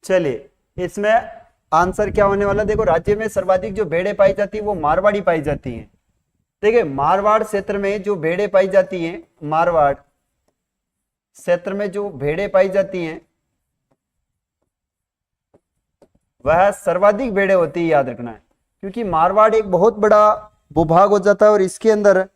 चलिए इसमें आंसर क्या होने वाला, देखो राज्य में सर्वाधिक जो भेड़ें पाई जाती है वो मारवाड़ी पाई जाती हैं। देखिए मारवाड़ क्षेत्र में जो भेड़ें पाई जाती हैं, मारवाड़ क्षेत्र में जो भेड़ें पाई जाती हैं वह सर्वाधिक भेड़ें होती है, याद रखना है, क्योंकि मारवाड़ एक बहुत बड़ा भूभाग हो जाता है और इसके अंदर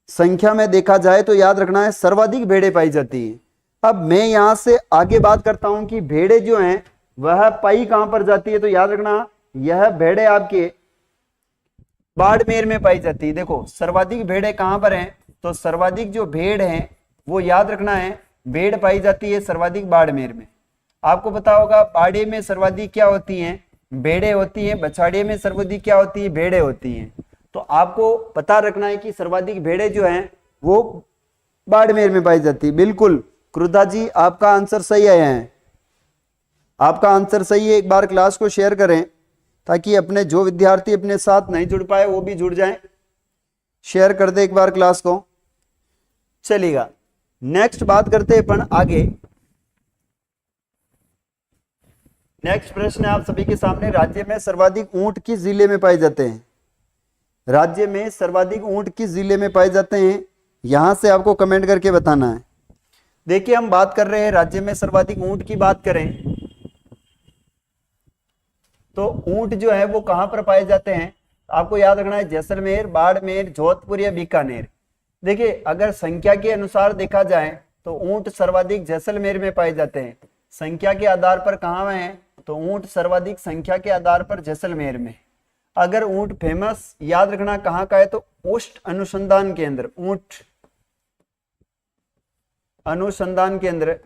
संख्या में देखा जाए तो याद रखना है सर्वाधिक भेड़ें पाई जाती हैं। अब मैं यहां से आगे बात करता हूं कि भेड़ें जो हैं वह पाई कहां पर जाती है, तो याद रखना यह भेड़ें आपके बाड़मेर में पाई जाती है। देखो सर्वाधिक भेड़ें कहां पर हैं, तो सर्वाधिक जो भेड़ हैं वो याद रखना है भेड़ पाई जाती है सर्वाधिक बाड़मेर में। आपको पता होगा बाड़े में सर्वाधिक क्या होती हैं, भेड़ें होती हैं, बछाड़े में सर्वाधिक क्या होती है, भेड़ें होती हैं। तो आपको पता रखना है कि सर्वाधिक भेड़ें जो हैं वो बाड़मेर में पाई जाती है। बिल्कुल क्रुद्धा जी आपका आंसर सही आया है, आपका आंसर सही है। एक बार क्लास को शेयर करें ताकि अपने जो विद्यार्थी अपने साथ नहीं जुड़ पाए वो भी जुड़ जाएं। शेयर कर दे एक बार क्लास को। चलेगा नेक्स्ट बात करते हैं अपन आगे। नेक्स्ट प्रश्न है आप सभी के सामने, राज्य में सर्वाधिक ऊंट किस जिले में पाए जाते हैं? राज्य में सर्वाधिक ऊंट किस जिले में पाए जाते हैं, यहां से आपको कमेंट करके बताना है। देखिए हम बात कर रहे हैं राज्य में सर्वाधिक ऊंट की बात करें तो ऊंट जो है वो कहां पर पाए जाते हैं, आपको याद रखना है जैसलमेर, बाड़मेर, जोधपुर या बीकानेर। देखिए अगर संख्या के अनुसार देखा जाए तो ऊंट सर्वाधिक जैसलमेर में पाए जाते हैं। संख्या के आधार पर कहां है, तो ऊंट सर्वाधिक संख्या के आधार पर जैसलमेर में। अगर ऊंट फेमस याद रखना कहां का है, तो ऊष्ट अनुसंधान केंद्र, ऊंट अनुसंधान केंद्र,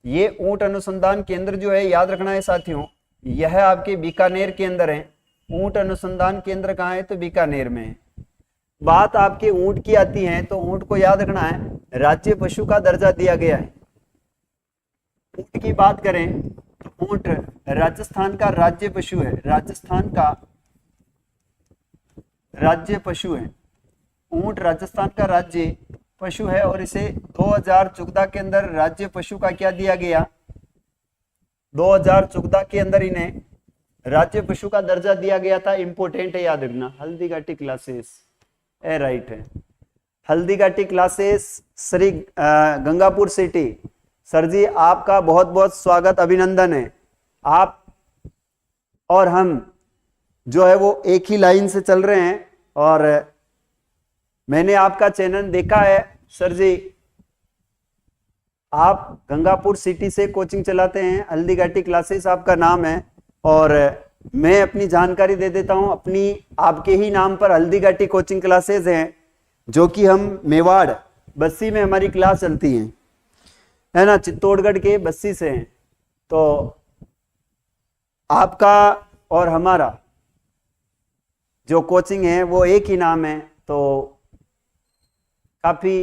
ये ऊंट अनुसंधान केंद्र जो है याद रखना है साथियों, यह आपके बीकानेर के अंदर है। ऊंट अनुसंधान केंद्र कहाँ है, तो बीकानेर में है। बात आपके ऊंट की आती है तो ऊंट को याद रखना है राज्य पशु का दर्जा दिया गया है। ऊंट की बात करें तो ऊंट राजस्थान का राज्य पशु है, राजस्थान का राज्य पशु है। ऊंट राजस्थान का राज्य पशु है और इसे 2014 के अंदर राज्य पशु का क्या दिया गया, 2014 के अंदर इन्हें राज्य पशु का दर्जा दिया गया था। इंपोर्टेंट है याद रखना, हल्दीघाटी क्लासेस ए राइट है, Haldighati classes Shri Gangapur city. Sir ji आपका बहुत बहुत स्वागत अभिनंदन है। आप और हम जो है वो एक ही लाइन से चल रहे हैं और मैंने आपका चैनल देखा है। सर जी आप गंगापुर सिटी से कोचिंग चलाते हैं, हल्दीघाटी क्लासेस आपका नाम है और मैं अपनी जानकारी दे देता हूं, अपनी आपके ही नाम पर हल्दीघाटी कोचिंग क्लासेस हैं जो कि हम मेवाड़ बस्सी में हमारी क्लास चलती है ना, चित्तौड़गढ़ के बस्सी से हैं। तो आपका और हमारा जो कोचिंग है वो एक ही नाम है, तो काफी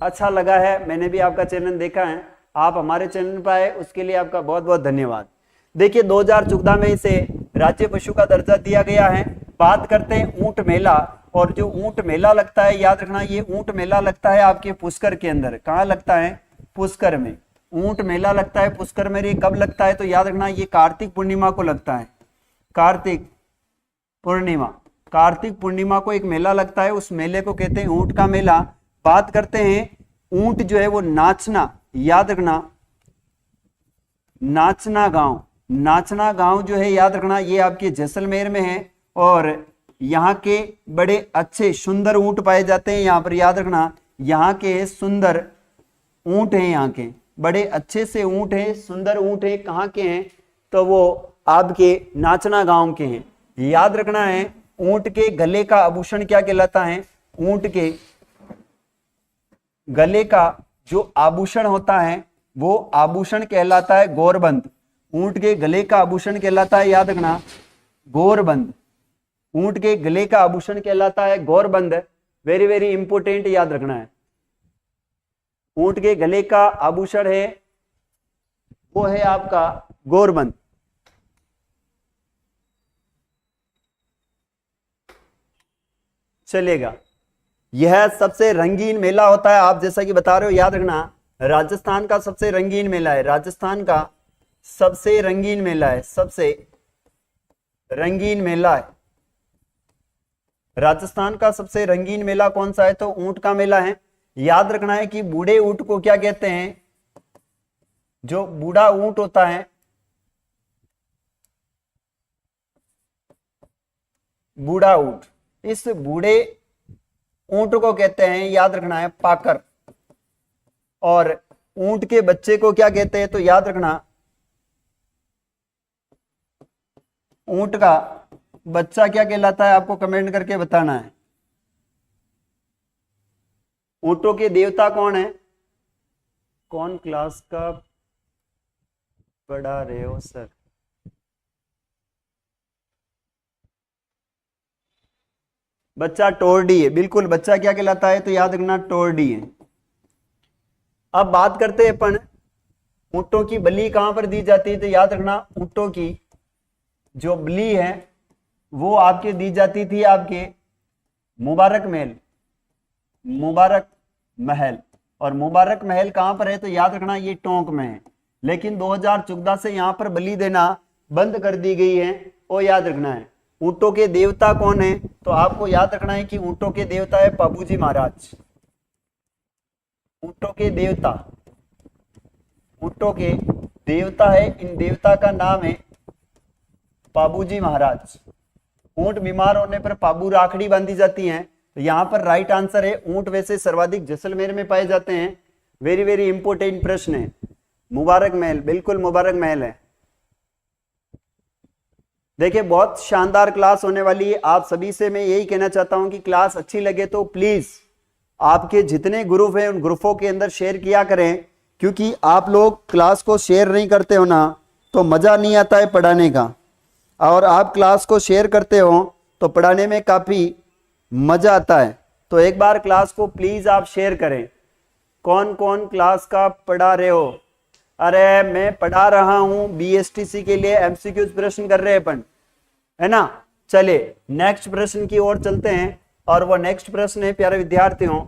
अच्छा लगा है। मैंने भी आपका चैनल देखा है, आप हमारे चैनल पर आए उसके लिए आपका बहुत बहुत धन्यवाद। देखिए 2014 में इसे राज्य पशु का दर्जा दिया गया है। बात करते हैं ऊंट मेला, और जो ऊंट मेला लगता है याद रखना ये ऊंट मेला लगता है आपके पुष्कर के अंदर। कहाँ लगता है, पुष्कर में ऊंट मेला लगता है पुष्कर में। ये कब लगता है, तो याद रखना ये कार्तिक पूर्णिमा को लगता है, कार्तिक पूर्णिमा। कार्तिक पूर्णिमा को एक मेला लगता है, उस मेले को कहते हैं ऊंट का मेला। बात करते हैं ऊंट जो है वो नाचना, याद रखना नाचना गांव, नाचना गांव जो है याद रखना ये आपके जैसलमेर में है और यहाँ के बड़े अच्छे सुंदर ऊंट पाए जाते हैं। यहाँ पर याद रखना यहाँ के सुंदर ऊंट हैं, यहाँ के बड़े अच्छे से ऊंट हैं, सुंदर ऊंट हैं। कहाँ के हैं, तो वो आपके नाचना गांव के हैं। याद रखना है ऊंट के गले का आभूषण क्या कहलाता है, ऊंट के गले का जो आभूषण होता है वो आभूषण कहलाता है गौरबंद। ऊंट के गले का आभूषण कहलाता है याद रखना गौरबंद। ऊंट के गले का आभूषण कहलाता है गौरबंद। वेरी वेरी इंपोर्टेंट याद रखना है। ऊंट के गले का आभूषण है वो है आपका गौरबंद। चलेगा, यह सबसे रंगीन मेला होता है। आप जैसा कि बता रहे हो याद रखना राजस्थान का सबसे रंगीन मेला है, राजस्थान का सबसे रंगीन मेला है, सबसे रंगीन मेला है। राजस्थान का सबसे रंगीन मेला कौन सा है? तो ऊंट का मेला है। याद रखना है कि बूढ़े ऊंट को क्या कहते हैं? जो बूढ़ा ऊंट होता है, बूढ़ा ऊंट, इस बूढ़े ऊंट को कहते हैं, याद रखना है, पाकर। और ऊंट के बच्चे को क्या कहते हैं? तो याद रखना, ऊंट का बच्चा क्या कहलाता है? आपको कमेंट करके बताना है। ऊंटों के देवता कौन है? कौन क्लास का पढ़ा रहे हो सर? बच्चा टोरडी है, बिल्कुल। बच्चा क्या कहलाता है? तो याद रखना, टोरडी है। अब बात करते हैं अपन ऊंटों की बलि कहां पर दी जाती है? तो याद रखना, ऊंटों की जो बलि है वो आपके दी जाती थी आपके मुबारक महल, मुबारक महल। और मुबारक महल कहां पर है? तो याद रखना, ये टोंक में है। लेकिन 2014 से यहां पर बलि देना बंद कर दी गई है, वो याद रखना है। ऊंटों के देवता कौन है? तो आपको याद रखना है कि ऊंटों के देवता है पाबूजी महाराज। ऊंटों के देवता, ऊंटों के देवता है, इन देवता का नाम है पाबूजी महाराज। ऊंट बीमार होने पर पाबू राखड़ी बांधी जाती है। तो यहां पर राइट आंसर है, ऊंट वैसे सर्वाधिक जैसलमेर में पाए जाते हैं। वेरी वेरी इंपोर्टेंट प्रश्न है। मुबारक महल, बिल्कुल मुबारक महल है। देखिए बहुत शानदार क्लास होने वाली है। आप सभी से मैं यही कहना चाहता हूं कि क्लास अच्छी लगे तो प्लीज आपके जितने ग्रुप हैं उन ग्रुपों के अंदर शेयर किया करें, क्योंकि आप लोग क्लास को शेयर नहीं करते हो ना तो मजा नहीं आता है पढ़ाने का। और आप क्लास को शेयर करते हो तो पढ़ाने में काफी मजा आता है। तो एक बार क्लास को प्लीज आप शेयर करें। कौन कौन क्लास का पढ़ा रहे हो? अरे मैं पढ़ा रहा हूं बीएसटीसी के लिए, एमसीक्यूज प्रश्न कर रहे हैं अपन, है ना। चले नेक्स्ट प्रश्न की ओर चलते हैं। और वो नेक्स्ट प्रश्न है प्यारे विद्यार्थियों,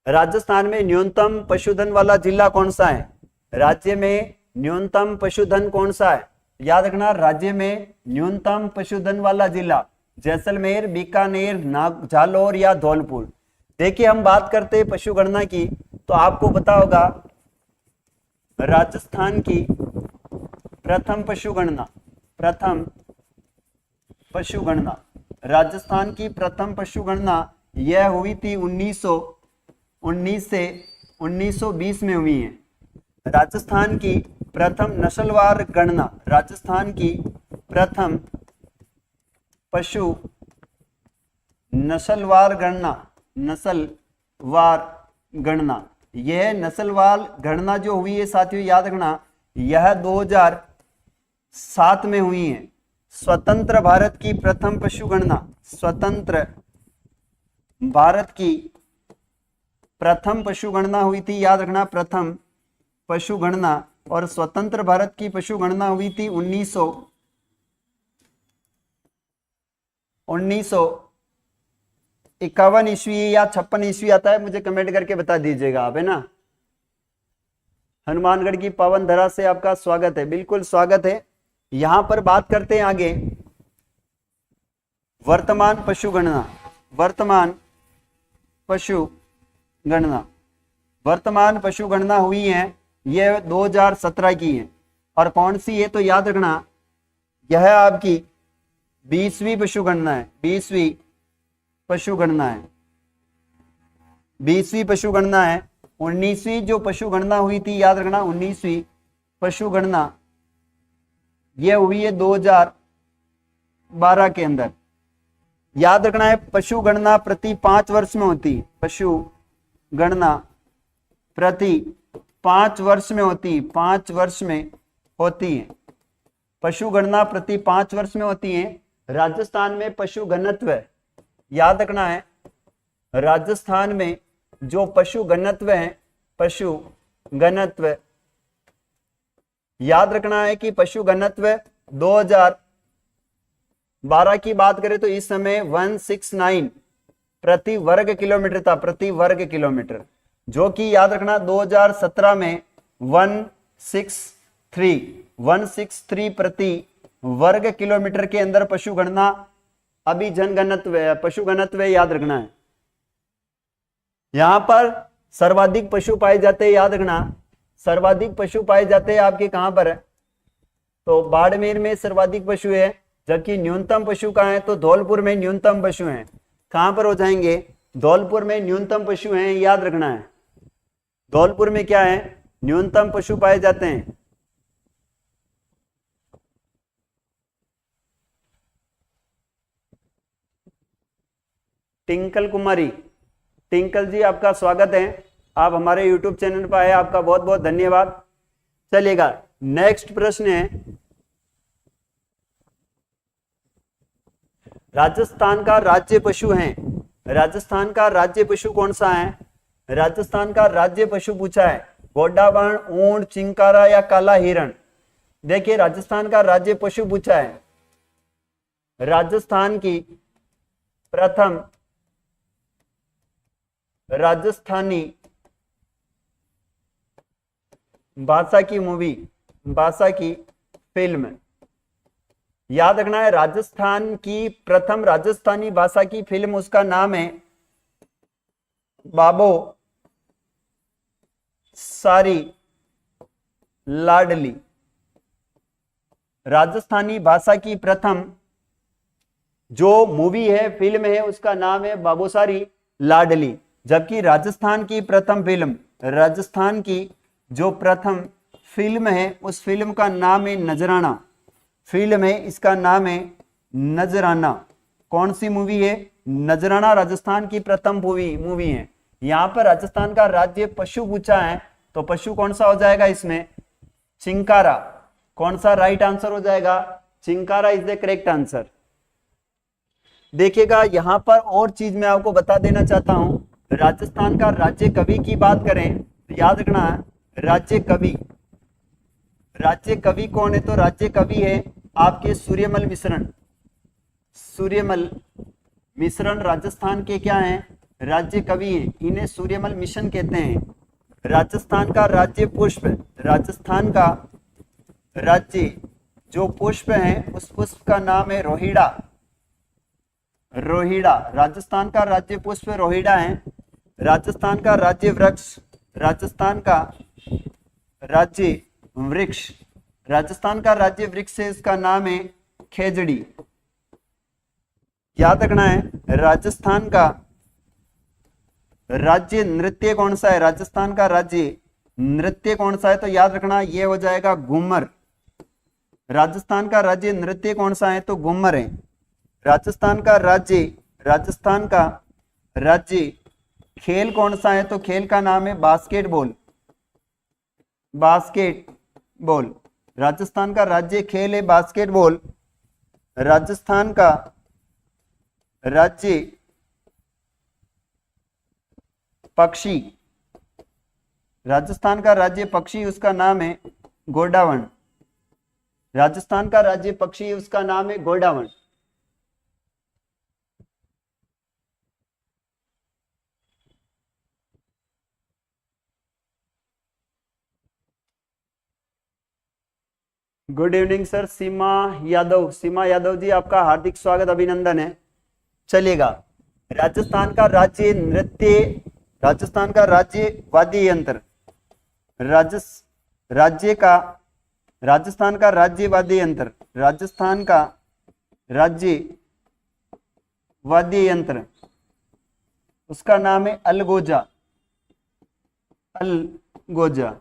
राजस्थान में न्यूनतम पशुधन वाला जिला कौन सा है? राज्य में न्यूनतम पशुधन कौन सा है? याद रखना, राज्य में न्यूनतम पशुधन वाला जिला जैसलमेर, बीकानेर, जालौर या धौलपुर। देखिए हम बात करते हैं पशु गणना की, तो आपको पता होगा राजस्थान की प्रथम पशु गणना, प्रथम पशु गणना, राजस्थान की प्रथम पशु गणना यह हुई थी 1919 से 1920 में हुई है। राजस्थान की प्रथम नस्लवार गणना, राजस्थान की प्रथम पशु नस्लवार गणना, नस्लवार गणना, यह नस्लवार गणना जो हुई है साथियों याद रखना, यह 2007 में हुई है। स्वतंत्र भारत की प्रथम पशु गणना, स्वतंत्र भारत की प्रथम पशु गणना हुई थी, याद रखना, प्रथम पशु गणना। और स्वतंत्र भारत की पशु गणना हुई थी 1951 ईस्वी या 56 ईस्वी आता है, मुझे कमेंट करके बता दीजिएगा आप, है ना। हनुमानगढ़ की पावन धरा से आपका स्वागत है, बिल्कुल स्वागत है। यहां पर बात करते हैं आगे वर्तमान पशु गणना, वर्तमान पशु गणना, वर्तमान पशु गणना हुई है, यह 2017 की है। और कौन सी है? तो याद रखना, यह आपकी 20वीं पशु गणना है, 20वीं पशु गणना है, 20वीं पशु गणना है। 19वीं जो पशु गणना हुई थी, याद रखना, 19वीं पशु गणना यह हुई है 2012 के अंदर। याद रखना है पशु गणना प्रति 5 वर्ष में होती, पशु गणना प्रति 5 वर्ष में होती, 5 वर्ष में होती है। पशु गणना प्रति 5 वर्ष में होती है। राजस्थान में पशु घनत्व, याद रखना है, राजस्थान में जो पशु घनत्व है, पशु घनत्व, याद रखना है कि पशु घनत्व 2012 की बात करें तो इस समय 169 प्रति वर्ग किलोमीटर था, प्रति वर्ग किलोमीटर, जो कि याद रखना 2017 में 163 163 प्रति वर्ग किलोमीटर के अंदर पशु गणना अभी जनगणत्व है, पशु घनत्व है, याद रखना है। यहां पर सर्वाधिक पशु पाए जाते हैं, याद रखना, सर्वाधिक पशु पाए जाते हैं आपके कहां पर है, तो बाड़मेर में सर्वाधिक पशु है, जबकि न्यूनतम पशु कहां है, तो धौलपुर में न्यूनतम पशु हैं। कहां पर हो जाएंगे, धौलपुर में न्यूनतम पशु हैं, याद रखना है। धौलपुर में क्या है, न्यूनतम पशु पाए जाते हैं। टिंकल कुमारी, टिंकल जी आपका स्वागत है, आप हमारे YouTube चैनल पर आए, आपका बहुत बहुत धन्यवाद। चलेगा, नेक्स्ट प्रश्न है, राजस्थान का राज्य पशु है, राजस्थान का राज्य पशु कौन सा है, राजस्थान का राज्य पशु पूछा है, गोडावण, ऊंट, चिंकारा या काला हिरण। देखिए राजस्थान का राज्य पशु पूछा है, राजस्थान की प्रथम राजस्थानी भाषा की मूवी, भाषा की फिल्म, याद रखना है, राजस्थान की प्रथम राजस्थानी भाषा की फिल्म, उसका नाम है बाबो सारी लाडली। राजस्थानी भाषा की प्रथम जो मूवी है, फिल्म है, उसका नाम है बाबोसारी लाडली। जबकि राजस्थान की प्रथम फिल्म, राजस्थान की जो प्रथम फिल्म है, उस फिल्म का नाम है नजराना, फिल्म है, इसका नाम है नजराना। कौन सी मूवी है, नजराना राजस्थान की प्रथम मूवी है। यहां पर राजस्थान का राज्य पशु पूछा है, तो पशु कौन सा हो जाएगा इसमें, चिंकारा। कौन सा राइट आंसर हो जाएगा, chinkara is the correct answer. देखिएगा यहां पर और चीज मैं आपको बता देना चाहता हूं, राजस्थान का राज्य कवि की बात करें तो याद रखना है, राज्य कवि, राज्य कवि कौन है, तो राज्य कवि है आपके सूर्यमल मिश्रण। सूर्यमल मिश्रण राजस्थान के क्या हैं, राज्य कवि हैं, इन्हें सूर्यमल मिशन कहते हैं। राजस्थान का राज्य पुष्प, राजस्थान का राज्य जो पुष्प है, उस पुष्प का नाम है रोहिड़ा। रोहिड़ा, राजस्थान का राज्य पुष्प रोहिड़ा है। राजस्थान का राज्य वृक्ष, राजस्थान का राज्य वृक्ष, राजस्थान का राज्य वृक्ष है, इसका नाम है खेजड़ी। याद रखना है, राजस्थान का राज्य नृत्य कौन सा है, राजस्थान का राज्य नृत्य कौन सा है, तो याद रखना ये हो जाएगा घूमर। राजस्थान का राज्य नृत्य कौन सा है, तो घूमर है। राजस्थान का राज्य खेल कौन सा है, तो खेल का नाम है बास्केटबॉल। बास्केटबॉल, राजस्थान का राज्य खेल है बास्केटबॉल। राजस्थान का राज्य पक्षी, राजस्थान का राज्य पक्षी, उसका नाम है गोडावण। राजस्थान का राज्य पक्षी, उसका नाम है गोडावण। गुड इवनिंग सर, सीमा यादव, सीमा यादव जी आपका हार्दिक स्वागत, अभिनंदन है। चलेगा, राजस्थान का राज्य नृत्य, राजस्थान का राज्य वाद्य यंत्र, राजस्थान का राज्य वाद्य यंत्र, राजस्थान का राज्य वाद्य यंत्र, उसका नाम है अलगोजा। अलगोजा।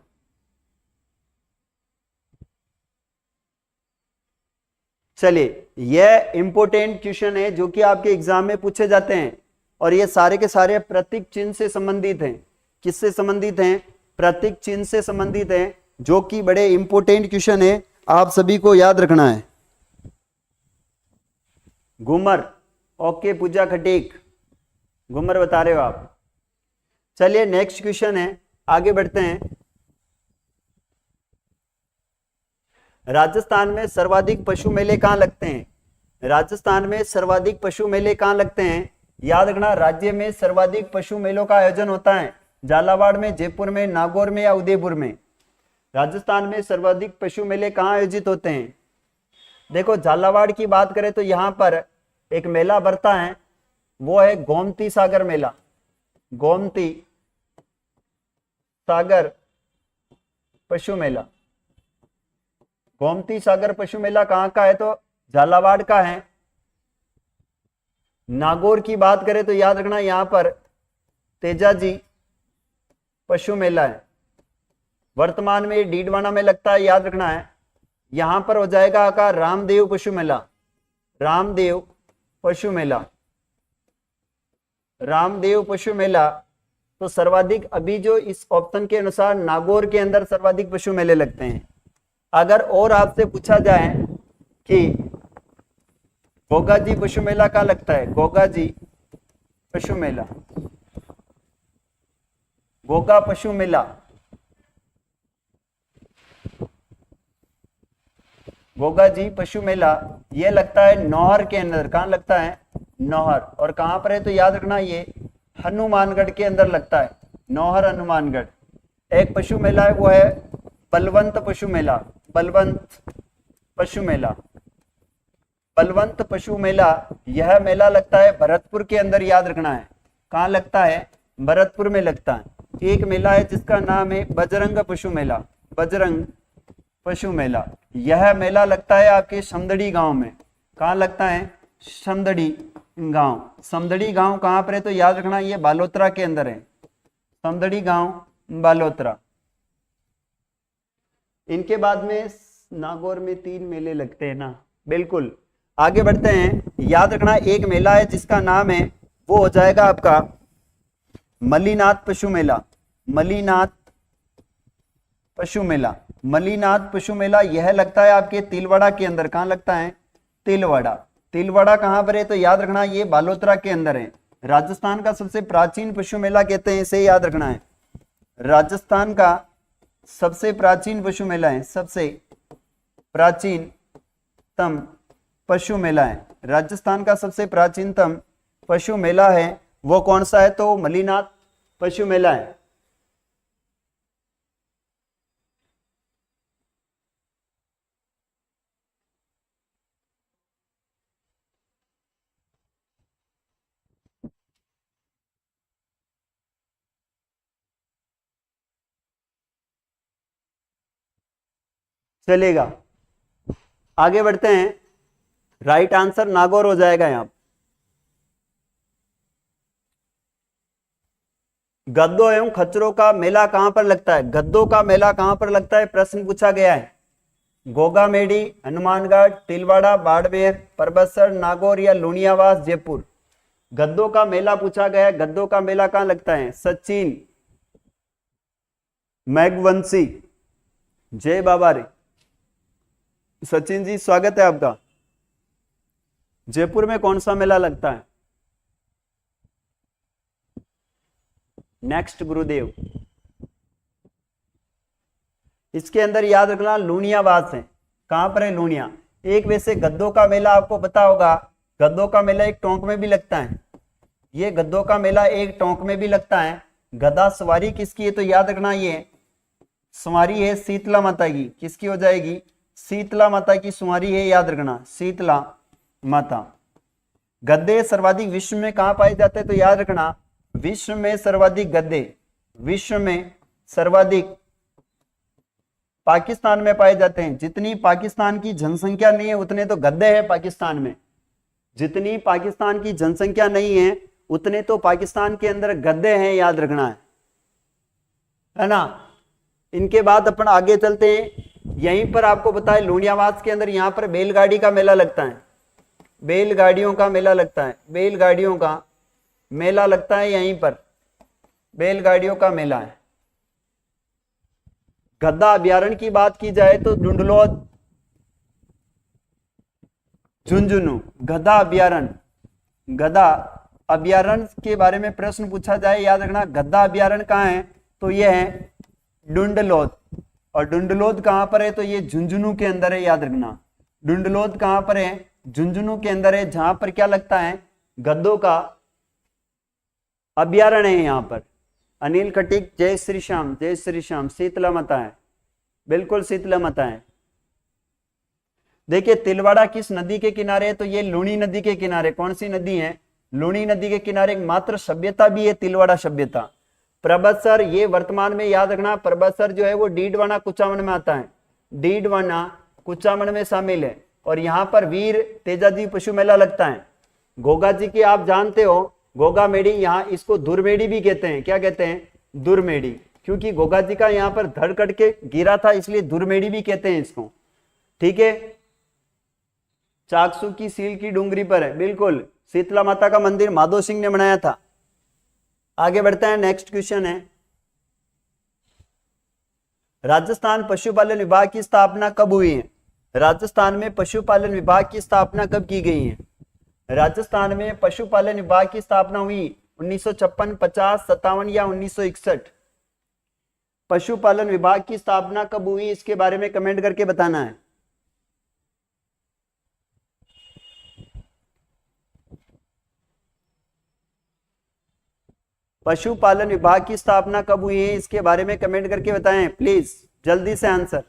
चलिए, यह इंपोर्टेंट क्वेश्चन है जो कि आपके एग्जाम में पूछे जाते हैं, और ये सारे के सारे प्रतीक चिन्ह से संबंधित हैं। किससे संबंधित हैं, प्रतीक चिन्ह से संबंधित हैं, जो कि बड़े इंपोर्टेंट क्वेश्चन है, आप सभी को याद रखना है। घूमर, ओके पूजा खटीक, घूमर बता रहे हो आप। चलिए नेक्स्ट क्वेश्चन है, आगे बढ़ते हैं। राजस्थान में सर्वाधिक पशु मेले कहाँ लगते हैं, राजस्थान में सर्वाधिक पशु मेले कहाँ लगते हैं, याद रखना, राज्य में सर्वाधिक पशु मेलों का आयोजन होता है झालावाड़ में, जयपुर में, नागौर में या उदयपुर में। राजस्थान में सर्वाधिक पशु मेले कहाँ आयोजित होते हैं? देखो झालावाड़ की बात करें तो यहाँ पर एक मेला बढ़ता है, वो है गोमती सागर मेला। गोमती सागर पशु मेला। गोमती सागर पशु मेला कहाँ का है? तो झालावाड़ का है। नागौर की बात करें तो याद रखना यहाँ पर तेजाजी पशु मेला है। वर्तमान में डीडवाना में लगता है, याद रखना है। यहां पर हो जाएगा का रामदेव पशु मेला। रामदेव पशु मेला। रामदेव पशु मेला। तो सर्वाधिक अभी जो इस ऑप्शन के अनुसार नागौर के अंदर सर्वाधिक पशु मेले लगते हैं। अगर और आपसे पूछा जाए कि गोगाजी पशु मेला कहाँ लगता है? गोगाजी पशु मेला। गोगा पशु मेला। गोगाजी पशु मेला ये लगता है नौहर के अंदर। कहाँ लगता है? नौहर। और कहां पर है? तो याद रखना ये हनुमानगढ़ के अंदर लगता है। नौहर हनुमानगढ़। एक पशु मेला है वो है बलवंत पशु मेला। बलवंत पशु मेला। बलवंत पशु मेला यह मेला लगता है भरतपुर के अंदर, याद रखना है। कहाँ लगता है? भरतपुर में लगता है। एक मेला है जिसका नाम है बजरंग पशु मेला। बजरंग पशु मेला। यह मेला लगता है आपके समदड़ी गांव में। कहाँ लगता है? समदड़ी गांव। समदड़ी गांव कहाँ पर है? तो याद रखना ये बालोतरा के अंदर है। समदड़ी गांव बालोतरा। इनके बाद में नागौर में 3 मेले लगते हैं ना। बिल्कुल। आगे बढ़ते हैं। याद रखना एक मेला है जिसका नाम है वो हो जाएगा आपका मलीनाथ पशु मेला। मलीनाथ पशु मेला। मलीनाथ पशु मेला यह लगता है आपके तिलवाड़ा के अंदर। कहाँ लगता है? तिलवाड़ा। तिलवाड़ा कहाँ पर है? तो याद रखना ये बालोतरा के अंदर है। राजस्थान का सबसे प्राचीन पशु मेला कहते हैं, इसे याद रखना है। राजस्थान का सबसे प्राचीन पशु मेला है। सबसे प्राचीनतम पशु मेला है। राजस्थान का सबसे प्राचीनतम पशु मेला है वो कौन सा है? तो मलीनाथ पशु मेला है। चलेगा। आगे बढ़ते हैं। राइट आंसर नागौर हो जाएगा यहां। गद्दों एवं खच्चरों का मेला कहां पर लगता है? गद्दों का मेला कहां पर लगता है? प्रश्न पूछा गया है। गोगामेडी, हनुमानगढ़, तिलवाड़ा, बाड़मेर, परबतसर, नागौर या लुनियावास, जयपुर। गद्दों का मेला पूछा गया है। गद्दों का मेला कहां लगता है? सचिन मैघवंशी, जय बाबा रे। सचिन जी स्वागत है आपका। जयपुर में कौन सा मेला लगता है? नेक्स्ट गुरुदेव। इसके अंदर याद रखना लुनियावास है। कहां पर है? लुनिया। एक वैसे गद्दों का मेला आपको पता होगा, गद्दों का मेला एक टोंक में भी लगता है। ये गद्दों का मेला एक टोंक में भी लगता है। गदा सवारी किसकी है? तो याद रखना ये सवारी है शीतला माता की। किसकी हो जाएगी? शीतला माता की सवारी है, याद रखना शीतला माता। गद्दे सर्वाधिक विश्व में कहां पाए जाते हैं? तो याद रखना विश्व में सर्वाधिक गद्दे, विश्व में सर्वाधिक पाकिस्तान में पाए जाते हैं। जितनी पाकिस्तान की जनसंख्या नहीं है उतने तो गद्दे हैं पाकिस्तान में। जितनी पाकिस्तान की जनसंख्या नहीं है उतने तो पाकिस्तान के अंदर गद्दे हैं, याद रखना है ना। इनके बाद अपन आगे चलते हैं। यहीं पर आपको बताए लुनियावास के अंदर यहाँ पर बैलगाड़ी का मेला लगता है। बैलगाड़ियों का मेला लगता है। बैलगाड़ियों का मेला लगता है यहीं पर। बैलगाड़ियों का मेला है। गद्दा अभ्यारण्य की बात की जाए तो डुंडलोद, झुंझुनू। गधा अभ्यारण्य, गधा अभ्यारण्य के बारे में प्रश्न पूछा जाए, याद रखना गद्दा अभ्यारण्य कहाँ है? तो ये है डुंडलोद। और डुंडलोद कहां पर है? तो ये झुंझुनू के अंदर है, याद रखना। डुंडलोद कहां पर है? झुंझुनू के अंदर है, जहां पर क्या लगता है? गद्दों का अभ्यारण्य है। यहां पर अनिल खटीक, जय श्री श्याम, जय श्री श्याम। शीतला माता है। बिल्कुल शीतला माता है। देखिए तिलवाड़ा किस नदी के किनारे है, तो ये लूणी नदी के किनारे। कौन सी नदी है? लूणी नदी के किनारे। मात्र सभ्यता भी है तिलवाड़ा सभ्यता। परबतसर ये वर्तमान में याद रखना, परबतसर जो है वो डीडवाना कुचामन में आता है, डीडवाना कुचामन में शामिल है। और यहाँ पर वीर तेजाजी पशु मेला लगता है। गोगा जी की आप जानते हो, गोगा मेड़ी, यहाँ इसको दुर्मेड़ी भी कहते हैं। क्या कहते हैं? दुर्मेड़ी, क्योंकि गोगा जी का यहाँ पर धड़ कट के गिरा था, इसलिए दुर्मेड़ी भी कहते हैं इसको। ठीक है, चाकसू की सील की डूंगरी पर है, बिल्कुल। शीतला माता का मंदिर माधो सिंह ने बनाया था। आगे बढ़ते हैं, नेक्स्ट क्वेश्चन है, राजस्थान पशुपालन विभाग की स्थापना कब हुई है? राजस्थान में पशुपालन विभाग की स्थापना कब की गई है? राजस्थान में पशुपालन विभाग की स्थापना हुई 1956, 50, 57 या 1961। पशुपालन विभाग की स्थापना कब हुई, इसके बारे में कमेंट करके बताना है। पशुपालन विभाग की स्थापना कब हुई है, इसके बारे में कमेंट करके बताएं प्लीज, जल्दी से आंसर।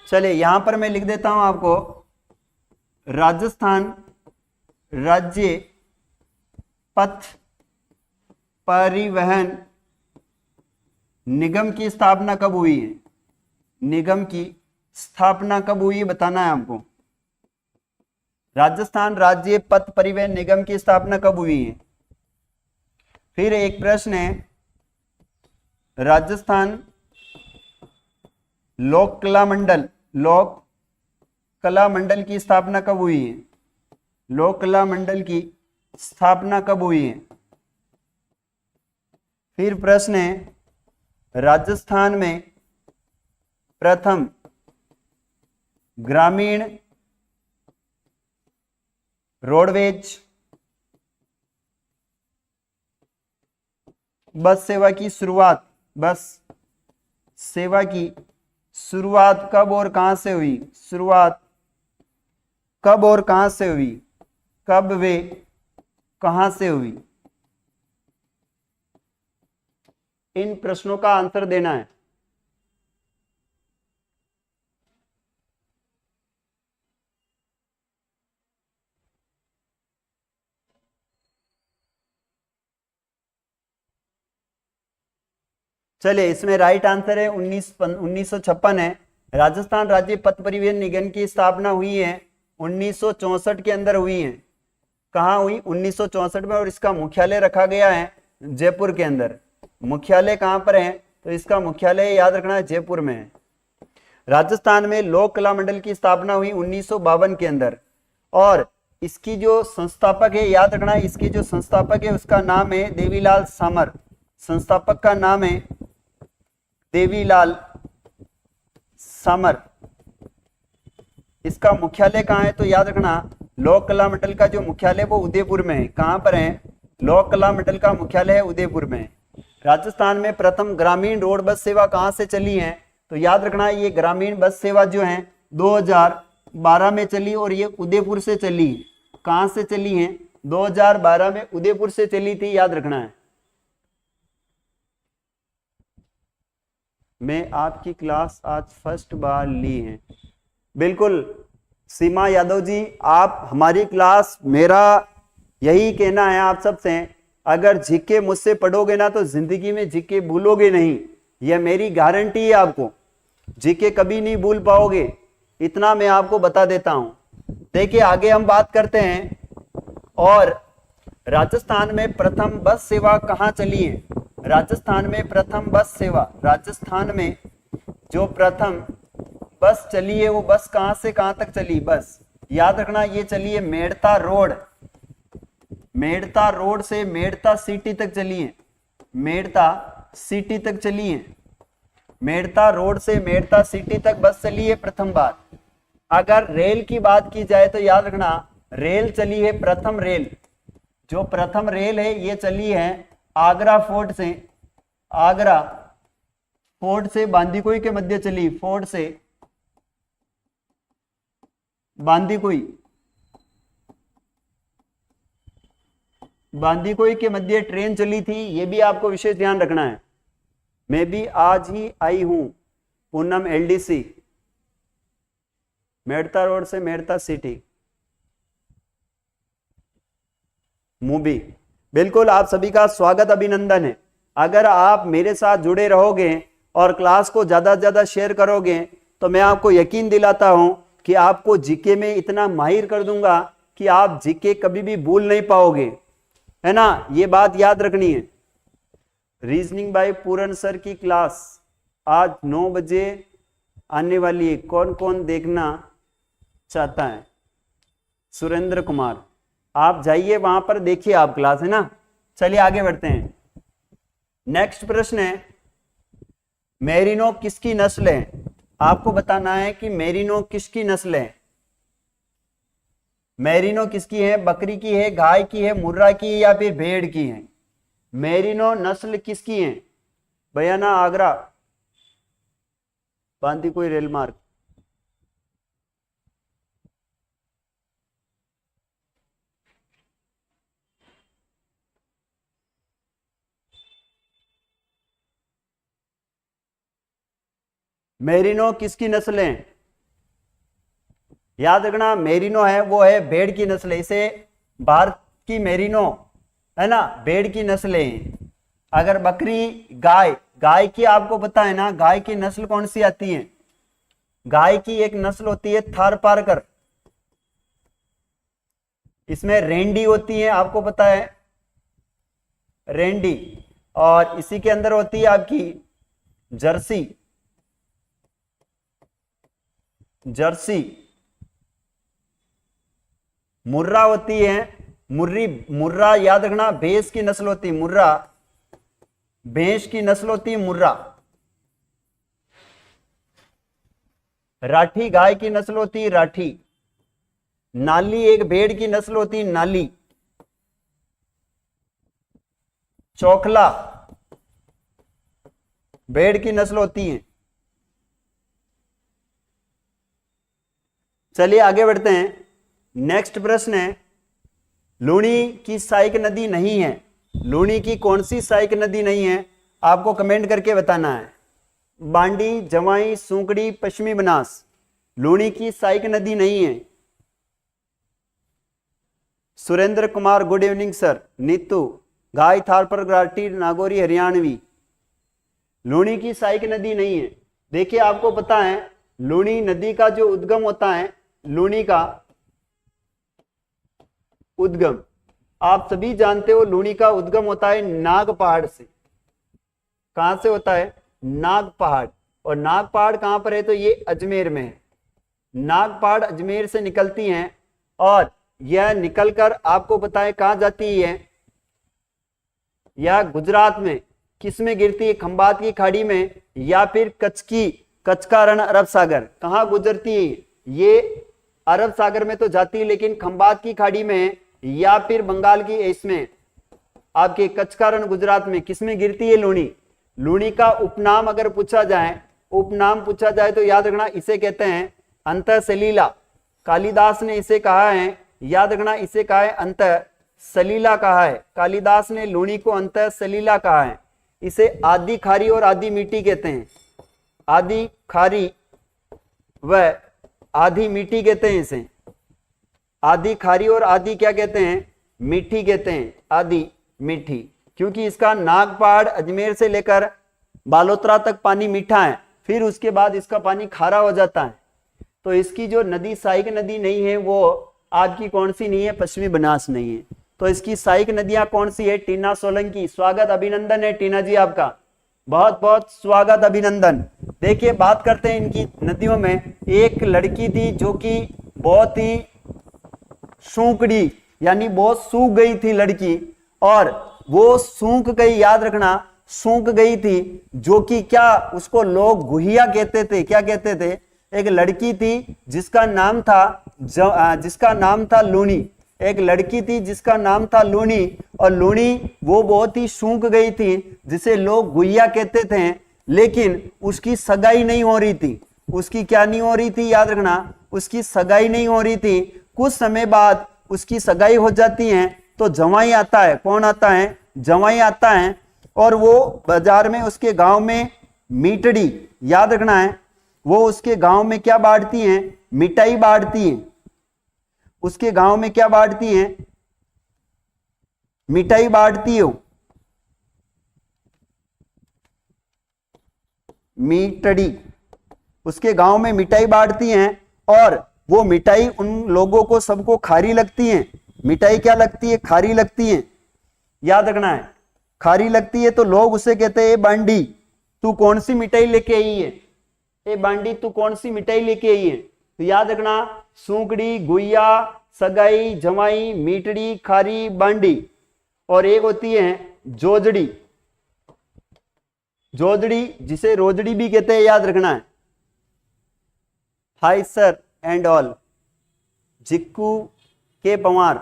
चलिए यहां पर मैं लिख देता हूं आपको, राजस्थान राज्य पथ परिवहन निगम की स्थापना कब हुई है? निगम की स्थापना कब हुई है बताना है आपको। राजस्थान राज्य पथ परिवहन निगम की स्थापना कब हुई है? फिर एक प्रश्न है, राजस्थान लोक कला मंडल, लोक कला मंडल की स्थापना कब हुई है? लोक कला मंडल की स्थापना कब हुई है? फिर प्रश्न है, राजस्थान में प्रथम ग्रामीण रोडवेज बस सेवा की शुरुआत, बस सेवा की शुरुआत कब और कहां से हुई? शुरुआत कब और कहां से हुई? कब वे कहां से हुई? इन प्रश्नों का आंसर देना है। चलिए इसमें राइट आंसर है 1956 है। राजस्थान राज्य पथ परिवहन निगम की स्थापना हुई है 1964 के अंदर हुई है। कहाँ हुई? 1964 में। और इसका मुख्यालय रखा गया है जयपुर के अंदर। मुख्यालय कहाँ पर है? तो इसका मुख्यालय याद रखना है जयपुर में है। राजस्थान में लोक कला मंडल की स्थापना हुई 1952 के अंदर। और इसकी जो संस्थापक है, याद रखना, इसके जो संस्थापक है उसका नाम है देवीलाल सामर। संस्थापक का नाम है देवीलाल सामर। इसका मुख्यालय कहाँ है? तो याद रखना, लोक कला मंडल का जो मुख्यालय वो उदयपुर में है। कहाँ पर है? लोक कला मंडल का मुख्यालय है उदयपुर में। राजस्थान में प्रथम ग्रामीण रोड बस सेवा कहाँ से चली है? तो याद रखना, ये ग्रामीण बस सेवा जो है 2012 में चली और ये उदयपुर से चली। कहाँ से चली है? 2012 में उदयपुर से चली थी, याद रखना है। मैं आपकी क्लास आज फर्स्ट बार ली है। बिल्कुल सीमा यादव जी, आप हमारी क्लास, मेरा यही कहना है आप सबसे, अगर जीके मुझसे पढ़ोगे ना तो जिंदगी में जीके भूलोगे नहीं, यह मेरी गारंटी है। आपको जीके कभी नहीं भूल पाओगे, इतना मैं आपको बता देता हूं। देखिए आगे हम बात करते हैं, और राजस्थान में प्रथम बस सेवा कहां चली है? राजस्थान में प्रथम बस सेवा, राजस्थान में जो प्रथम बस चली है वो बस कहां से कहां तक चली? बस याद रखना, ये चली है मेड़ता रोड, मेड़ता रोड से मेड़ता सिटी तक चली है। मेड़ता सिटी तक चली है। मेड़ता रोड से मेड़ता सिटी तक बस चली है प्रथम बार। अगर रेल की बात की जाए तो याद रखना, रेल चली है प्रथम रेल, जो प्रथम रेल है ये चली है आगरा फोर्ट से, आगरा फोर्ट से बांदीकुई के मध्य चली। फोर्ट से बांदीकुई, बांदीकुई के मध्य ट्रेन चली थी, ये भी आपको विशेष ध्यान रखना है। मैं भी आज ही आई हूं पूनम एलडीसी, मेड़ता रोड से मेड़ता सिटी मूवी। बिल्कुल आप सभी का स्वागत अभिनंदन है। अगर आप मेरे साथ जुड़े रहोगे और क्लास को ज्यादा से ज्यादा शेयर करोगे तो मैं आपको यकीन दिलाता हूं कि आपको जीके में इतना माहिर कर दूंगा कि आप जीके कभी भी भूल नहीं पाओगे, है ना, ये बात याद रखनी है। रीजनिंग बाय पूरन सर की क्लास आज 9 बजे आने वाली है, कौन कौन देखना चाहता है? सुरेंद्र कुमार, आप जाइए वहां पर देखिए आप क्लास, है ना। चलिए आगे बढ़ते हैं। नेक्स्ट प्रश्न है, मेरिनो किसकी नस्ल है? आपको बताना है कि मेरिनो किसकी नस्ल है। मेरिनो किसकी है? बकरी की है, गाय की है, मुर्रा की है या फिर भेड़ की है? मेरिनो नस्ल किसकी है? बयाना आगरा, बांदीकुई रेल मार्ग। मेरिनो किसकी नस्ल है? याद रखना, मेरिनो है वो है भेड़ की नस्ल है। इसे भारत की मेरिनो, है ना, भेड़ की नस्ल है। अगर बकरी, गाय, गाय की आपको पता है ना, गाय की नस्ल कौन सी आती है? गाय की एक नस्ल होती है थारपारकर, इसमें रेंडी होती है, आपको पता है रेंडी, और इसी के अंदर होती है आपकी जर्सी, जर्सी। मुर्रा होती है, मुर्री, मुर्रा याद रखना भैंस की नस्ल होती है, मुर्रा भैंस की नस्ल होती है मुर्रा। राठी गाय की नस्ल होती है राठी। नाली एक भेड़ की नस्ल होती है नाली। चौखला भेड़ की नस्ल होती है। चलिए आगे बढ़ते हैं। नेक्स्ट प्रश्न है, लूणी की सहायक नदी नहीं है। लूणी की कौन सी सहायक नदी नहीं है? आपको कमेंट करके बताना है। बांडी, जवाई, सूंकड़ी, पश्चिमी बनास, लूणी की सहायक नदी नहीं है। Surendra Kumar, good evening sir. नीतू, गाय, थारपर, ग्राटी, नागौरी, हरियाणवी, लूणी की सहायक नदी नहीं है। देखिए आपको पता है लूणी नदी का जो उद्गम होता है, लूणी का उद्गम आप सभी जानते हो, लूणी का उद्गम होता है नाग पहाड़ से। कहां से होता है? नाग पहाड़। और नाग पहाड़ कहां पर है? तो ये अजमेर में है। नाग पहाड़ अजमेर से निकलती हैं और यह निकलकर आपको पता है कहां जाती है? यह गुजरात में किस में गिरती है? खंबात की खाड़ी में या फिर कच्छ की, कच्छ का रण अरब सागर, कहां गुजरती है? ये अरब सागर में तो जाती है लेकिन खंबात की खाड़ी में या फिर बंगाल की, इसमें आपके कच्छ का रण गुजरात में किस में गिरती है? लूणी। लूणी का उपनाम अगर पूछा जाए, उपनाम पूछा जाए तो याद रखना इसे कहते हैं अंतः सलीला। कालिदास ने इसे कहा है, याद रखना इसे कहा है अंतः सलीला कहा है। कालिदास ने लूणी को अंतः सलीला कहा है। इसे आदि खारी और आदि मीठी कहते हैं। आदि खारी व आधी मीठी कहते हैं इसे। आधी खारी और आधी क्या कहते हैं? मीठी कहते हैं, आधी मीठी, क्योंकि इसका नाग पहाड़ अजमेर से लेकर बालोतरा तक पानी मीठा है, फिर उसके बाद इसका पानी खारा हो जाता है। तो इसकी जो नदी सहायक नदी नहीं है वो आपकी कौन सी नहीं है? पश्चिमी बनास नहीं है। तो इसकी सहायक नदियां कौन सी है? टीना सोलंकी। स्वागत अभिनंदन है टीना जी, आपका बहुत बहुत स्वागत अभिनंदन। देखिए बात करते हैं इनकी नदियों में। एक लड़की थी जो कि बहुत ही सूखड़ी, यानी बहुत सूख गई थी लड़की, और वो सूख गई, याद रखना सूख गई थी, जो कि क्या उसको लोग गुहिया कहते थे। क्या कहते थे? एक लड़की थी जिसका नाम था लूणी। एक लड़की थी जिसका नाम था लूणी, और लूणी वो बहुत ही सूख गई थी जिसे लोग गुहिया कहते थे, लेकिन उसकी सगाई नहीं हो रही थी। उसकी क्या नहीं हो रही थी? याद रखना उसकी सगाई नहीं हो रही थी। कुछ समय बाद उसकी सगाई हो जाती है, तो जवाई आता है। कौन आता है? जवाई आता है। और वो बाजार में उसके गांव में मीठड़ी, याद रखना है, वो उसके गांव में क्या बांटती हैं? मिठाई बांटती हैं। उसके गांव में क्या बांटती हैं? मिठाई बांटती हो, मीठड़ी। उसके गांव में मिठाई बांटती हैं और वो मिठाई उन लोगों को सबको खारी लगती है। मिठाई क्या लगती है? खारी लगती है, याद रखना है। खारी लगती है तो लोग उसे कहते हैं, ए बांडी तू कौन सी मिठाई लेके आई है? ए बांडी तू कौन सी मिठाई लेके आई है? तो याद रखना, सूंकड़ी, गुइया, सगाई, जमाई, मीठड़ी, खारी, बांडी। और एक होती है जोजड़ी। जोजड़ी जिसे रोजड़ी भी कहते हैं, याद रखना है। हाय सर एंड ऑल, जिक्कू के पवार।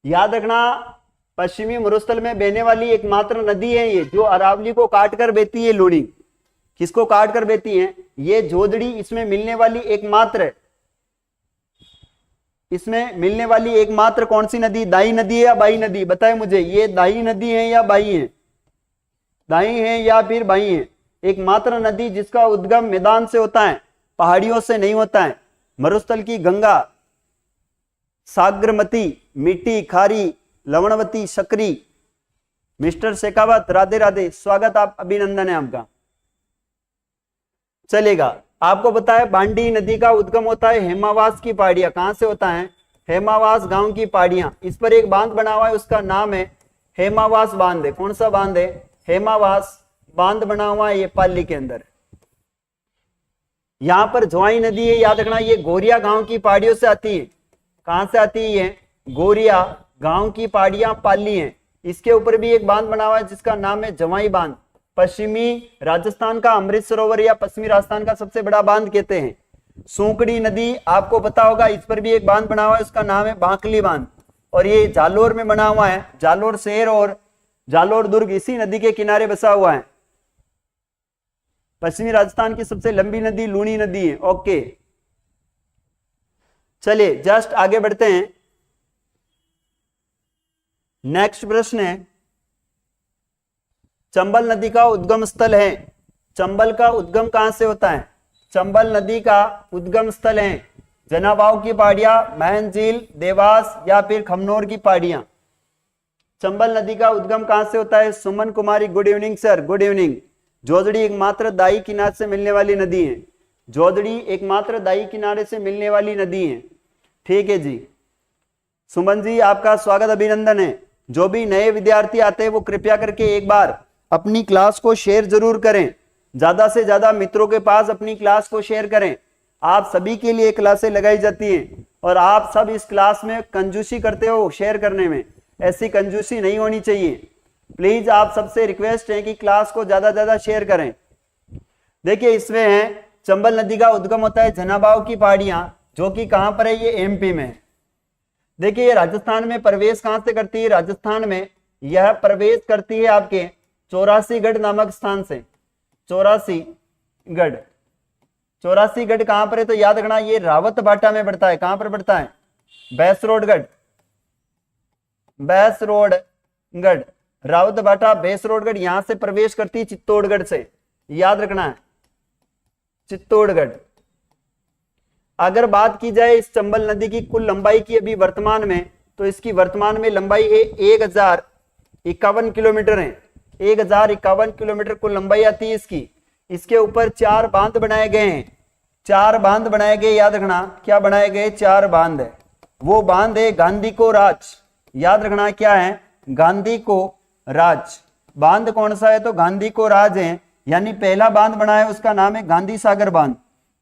याद रखना, पश्चिमी मरुस्थल में बहने वाली एकमात्र नदी है ये, जो अरावली को काट कर बहती है। लूणी किसको काट कर बहती है? ये जोजड़ी। इसमें मिलने वाली एकमात्र, इसमें मिलने वाली एकमात्र कौन सी नदी? दाई नदी है या बाई नदी? बताए मुझे, ये दाई नदी है या बाई है? दाई है या फिर बाई है? एकमात्र नदी जिसका उद्गम मैदान से होता है, पहाड़ियों से नहीं होता है। मरुस्थल की गंगा, सागरमती, मीठी, खारी, लवणवती, शकरी। मिस्टर शेखावत, राधे राधे, स्वागत, आप अभिनंदन है आपका। चलेगा। आपको पता है बांडी नदी का उद्गम होता है हेमावास की पहाड़ियां। कहां से होता है? हेमावास गांव की पहाड़ियां। इस पर एक बांध बना हुआ है, उसका नाम है हेमावास बांध है। कौन सा बांध है? हेमावास बांध बना हुआ है, ये पाली के अंदर। यहां पर जवाई नदी है, याद रखना, ये गोरिया गांव की पहाड़ियों से आती है। कहां से आती है? गोरिया गांव की पहाड़ियां पाली हैं। इसके ऊपर भी एक बांध बना हुआ है जिसका नाम है जवाई बांध। पश्चिमी राजस्थान का अमृत सरोवर या पश्चिमी राजस्थान का सबसे बड़ा बांध कहते हैं। सूंकड़ी नदी आपको पता होगा, इस पर भी एक बांध बना हुआ है, उसका नाम है बांकली बांध। और ये जालोर में बना हुआ है। जालोर शहर और जालोर दुर्ग इसी नदी के किनारे बसा हुआ है। पश्चिमी राजस्थान की सबसे लंबी नदी लूणी नदी है। ओके, चलिए जस्ट आगे बढ़ते हैं। नेक्स्ट प्रश्न है, चंबल नदी का उद्गम स्थल है। चंबल का उद्गम कहां से होता है? चंबल नदी का उद्गम स्थल है जनाबाव की पहाड़ियां, महन झील, देवास या फिर खमनोर की पहाड़ियां। चंबल नदी का उद्गम कहां से होता है? Suman Kumari, good evening sir, good evening. Jojari एकमात्र दाई किनारे से मिलने वाली नदी है। जोजड़ी एकमात्र दाई किनारे से मिलने वाली नदी है। ठीक है जी, सुमन जी आपका स्वागत, अभिनंदन है। जो भी नए विद्यार्थी आते हैं वो कृपया करके एक बार अपनी क्लास को शेयर जरूर करें। ज्यादा से ज्यादा मित्रों के पास अपनी क्लास को शेयर करें। आप सभी के लिए क्लासें लगाई जाती हैं और आप सब इस क्लास में कंजूसी करते हो शेयर करने में। ऐसी कंजूसी नहीं होनी चाहिए। प्लीज आप सबसे रिक्वेस्ट है कि क्लास को ज्यादा ज्यादा शेयर करें। देखिए इसमें है, चंबल नदी का उद्गम होता है जनाबाव की पहाड़ियां, जो कि कहां पर है? ये एमपी में। देखिए ये राजस्थान में प्रवेश कहां से करती है? राजस्थान में यह प्रवेश करती है आपके चौरासीगढ़ नामक स्थान से। चौरासीगढ़, चौरासीगढ़ कहां पर है? तो याद रखना, ये रावत भाटा में पड़ता है। कहां पर पड़ता है? बैसरोडगढ़, बैसरोडगढ़, रावत भाटा, बैसरोडगढ़, यहां से प्रवेश करती है चित्तौड़गढ़ से। याद रखना है, चित्तौड़गढ़। अगर बात की जाए इस चंबल नदी की कुल लंबाई की अभी वर्तमान में, तो इसकी वर्तमान में लंबाई है 1051 किलोमीटर है। 1051 किलोमीटर कुल लंबाई आती है इसकी। इसके ऊपर 4 बांध बनाए गए हैं। 4 बांध बनाए गए, याद रखना क्या बनाए गए? 4 बांध है। वो बांध है गांधी को राज। याद रखना क्या है? गांधी को राज। बांध कौन सा है? तो गांधी को राज है। यानी पहला बांध बना है उसका नाम है गांधी सागर बांध।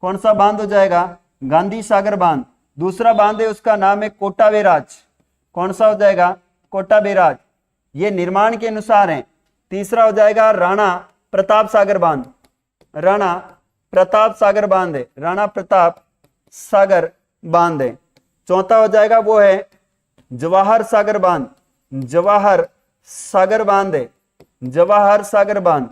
कौन सा बांध हो जाएगा? गांधी सागर बांध। दूसरा बांध है उसका नाम है कोटा बैराज। कौन सा हो जाएगा? कोटा बैराज। ये निर्माण के अनुसार है। तीसरा हो जाएगा राणा प्रताप सागर बांध। राणा प्रताप सागर बांध है, राणा प्रताप सागर बांध है। चौथा हो जाएगा वो है जवाहर सागर बांध। जवाहर सागर बांध है, जवाहर सागर बांध।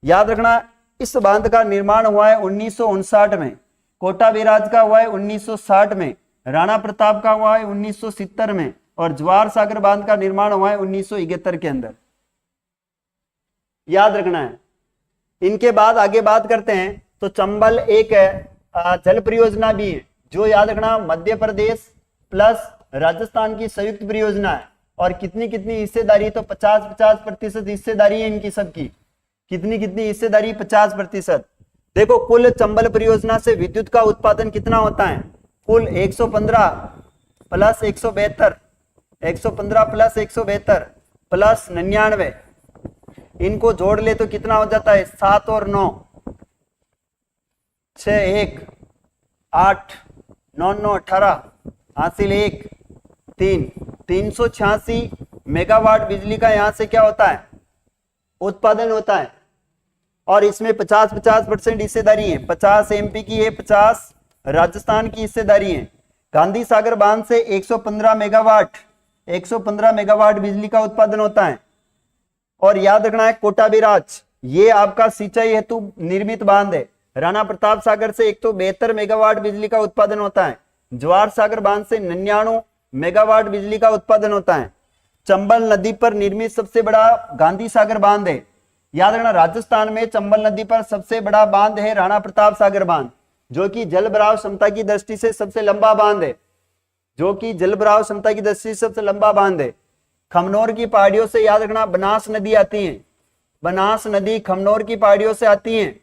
याद रखना इस बांध का निर्माण हुआ है 1959 में, कोटा बैराज का हुआ है 1960 में, राणा प्रताप का हुआ है 1970 में, और जवाहर सागर बांध का निर्माण हुआ है 1971 के अंदर। याद रखना है। इनके बाद आगे बात करते हैं तो चंबल एक जल परियोजना भी है, जो याद रखना मध्य प्रदेश प्लस राजस्थान की संयुक्त परियोजना है। और कितनी कितनी हिस्सेदारी, तो 50-50% हिस्सेदारी है इनकी सबकी। कितनी कितनी हिस्सेदारी? 50%। देखो कुल चंबल परियोजना से विद्युत का उत्पादन कितना होता है? कुल 115 प्लस 172, 115 प्लस 172 प्लस 99, इनको जोड़ ले तो कितना हो जाता है? 7 और 9, 6 1 8 9 9 18 हासिल 1 3, 386 मेगावाट बिजली का यहां से क्या होता है? उत्पादन होता है। और इसमें 50-50% हिस्सेदारी है, 50 एमपी की है, 50 राजस्थान की हिस्सेदारी है। गांधी सागर बांध से 115 मेगावाट बिजली का उत्पादन होता है। और याद रखना है कोटा बैराज, ये आपका सिंचाई हेतु निर्मित बांध है। राणा प्रताप सागर से 172 मेगावाट बिजली का उत्पादन होता है। जवाहर सागर बांध से 99 मेगावाट बिजली का उत्पादन होता है। चंबल नदी पर निर्मित सबसे बड़ा गांधी सागर बांध है। याद रखना राजस्थान में चंबल नदी पर सबसे बड़ा बांध है राणा प्रताप सागर बांध, जो कि जल भराव क्षमता की दृष्टि से सबसे लंबा बांध है, जो कि जल भराव क्षमता की दृष्टि से सबसे लंबा बांध है। खमनोर की पहाड़ियों से याद रखना बनास नदी आती है, बनास नदी खमनोर की पहाड़ियों से आती है।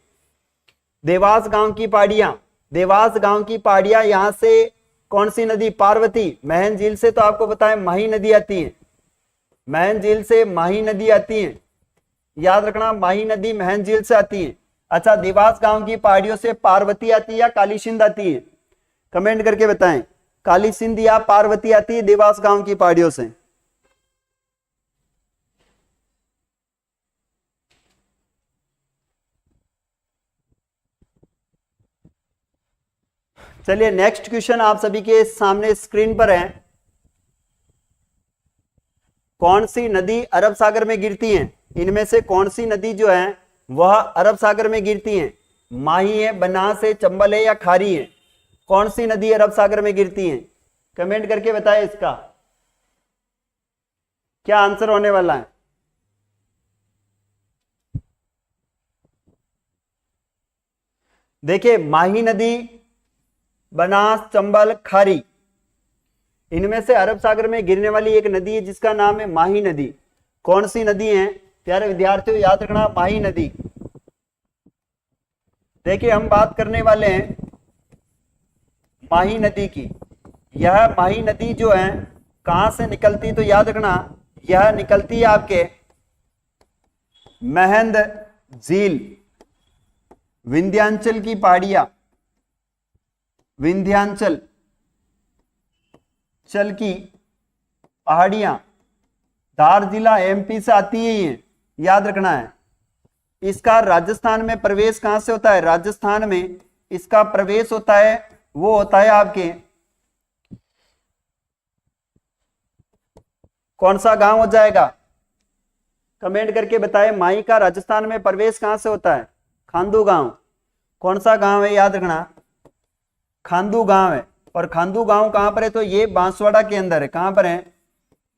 देवास गांव की पहाड़ियां, देवास गांव की पहाड़ियां, यहां से कौन सी नदी? पार्वती। महन झील से तो आपको पता है माही नदी आती है, महन झील से माही नदी आती है। याद रखना माही नदी महन झील से आती है। अच्छा, देवास गांव की पहाड़ियों से पार्वती आती है या काली सिंध आती है? कमेंट करके बताएं, काली सिंध या पार्वती आती है देवास गांव की पहाड़ियों से? चलिए नेक्स्ट क्वेश्चन आप सभी के सामने स्क्रीन पर है। कौन सी नदी अरब सागर में गिरती है? इनमें से कौन सी नदी जो है वह अरब सागर में गिरती है? माही है, बनास है, चंबल है या खारी है? कौन सी नदी अरब सागर में गिरती है? कमेंट करके बताएं इसका क्या आंसर होने वाला है। देखिए माही नदी, बनास, चंबल, खारी, इनमें से अरब सागर में गिरने वाली एक नदी है जिसका नाम है माही नदी। कौन सी नदी है प्यारे विद्यार्थियों? याद रखना माही नदी। देखिए हम बात करने वाले हैं माही नदी की। यह माही नदी जो है कहां से निकलती? तो याद रखना यह निकलती है आपके महंद झील, विंध्याचल की पहाड़ियां, विंध्याचल चल की पहाड़ियां, धार जिला एमपी से आती है ये, याद रखना है। इसका राजस्थान में प्रवेश कहां से होता है? राजस्थान में इसका प्रवेश होता है, वो होता है आपके कौन सा गांव हो जाएगा? कमेंट करके बताएं, माही का राजस्थान में प्रवेश कहां से होता है? खांदू गांव। कौन सा गांव है? याद रखना खांदू गांव है। और खांदू गांव कहां पर है? तो ये बांसवाड़ा के अंदर है। कहां पर है?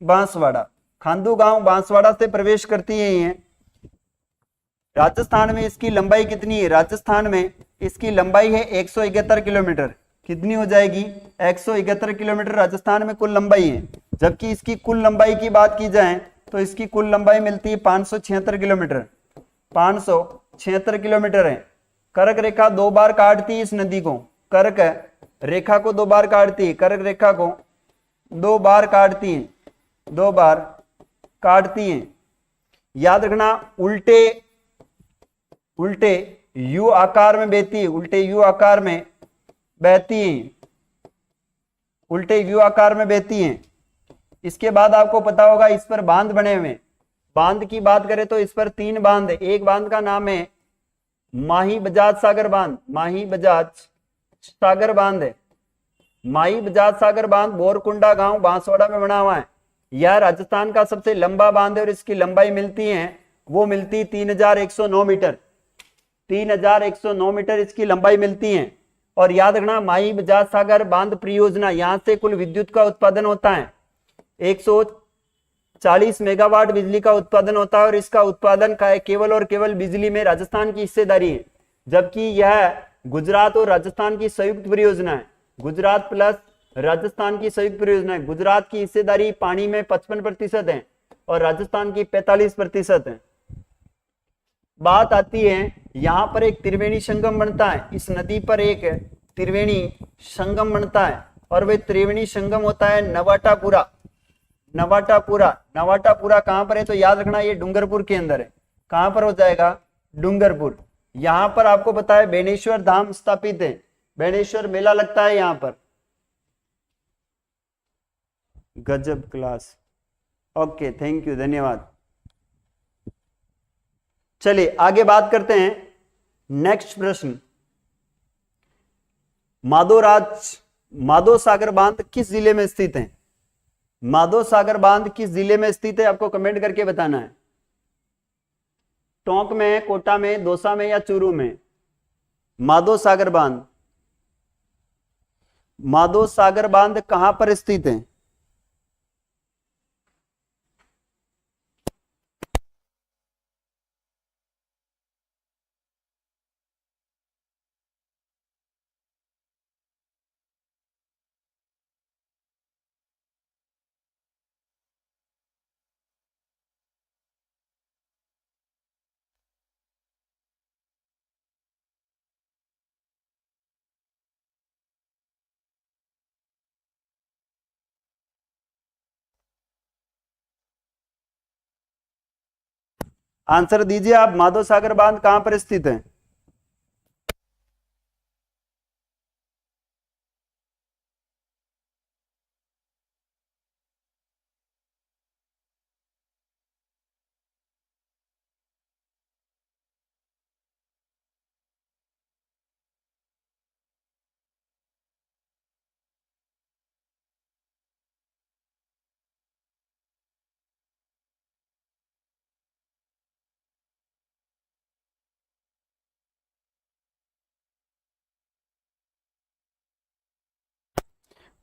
बांसवाड़ा। खांदू गांव बांसवाड़ा से प्रवेश करती है ये। राजस्थान में इसकी लंबाई कितनी है? राजस्थान में इसकी लंबाई है 171 किलोमीटर। कितनी हो जाएगी? 171 किलोमीटर राजस्थान में कुल लंबाई है। जबकि इसकी कुल लंबाई की बात की जाए तो इसकी कुल लंबाई मिलती है 576 किलोमीटर। 576 किलोमीटर है। कर्क रेखा 2 बार काटती है इस नदी को। कर्क रेखा को 2 बार काटती है, कर्क रेखा को 2 बार काटती है, 2 बार काटती है। याद रखना उल्टे उल्टे यू आकार में बहती है, उल्टे यू आकार में बहती है, उल्टे यू आकार में बहती है। इसके बाद आपको पता होगा इस पर बांध बने हुए। बांध की बात करें तो इस पर 3 बांध है। एक बांध का नाम है माही बजाज सागर बांध, माही बजाज सागर बांध है। माही बजाज सागर बांध बोरकुंडा गांव बांसवाड़ा में बना हुआ है। यह राजस्थान का सबसे लंबा बांध है और इसकी लंबाई मिलती है वो मिलती 3109 मीटर। 3109 मीटर इसकी लंबाई मिलती है। और याद रखना माही बजाज सागर बांध परियोजना, यहां से कुल विद्युत का उत्पादन होता है 140 मेगावाट बिजली का उत्पादन होता है। और इसका उत्पादन का केवल और केवल बिजली में राजस्थान की हिस्सेदारी है, जबकि यह गुजरात और राजस्थान की संयुक्त परियोजना है। गुजरात प्लस राजस्थान की संयुक्त परियोजना है। गुजरात की हिस्सेदारी पानी में 55% है और राजस्थान की 45% है। बात आती है यहां पर एक त्रिवेणी संगम बनता है, इस नदी पर एक त्रिवेणी संगम बनता है और वह त्रिवेणी संगम होता है नवाटापुरा। नवाटापुरा कहां पर है तो याद रखना ये डूंगरपुर के अंदर है। कहां पर हो जाएगा, डूंगरपुर। यहां पर आपको पता है बेनेश्वर धाम स्थापित है, बेनेश्वर मेला लगता है यहां पर। गजब क्लास, ओके थैंक यू, धन्यवाद। चलिए आगे बात करते हैं। नेक्स्ट प्रश्न, माधो सागर बांध किस जिले में स्थित है? माधो सागर बांध किस जिले में स्थित है आपको कमेंट करके बताना है। टोंक में, कोटा में, दौसा में या चूरू में? माधो सागर बांध कहां पर स्थित है? आंसर दीजिए आप, माधो सागर बांध कहां पर स्थित है?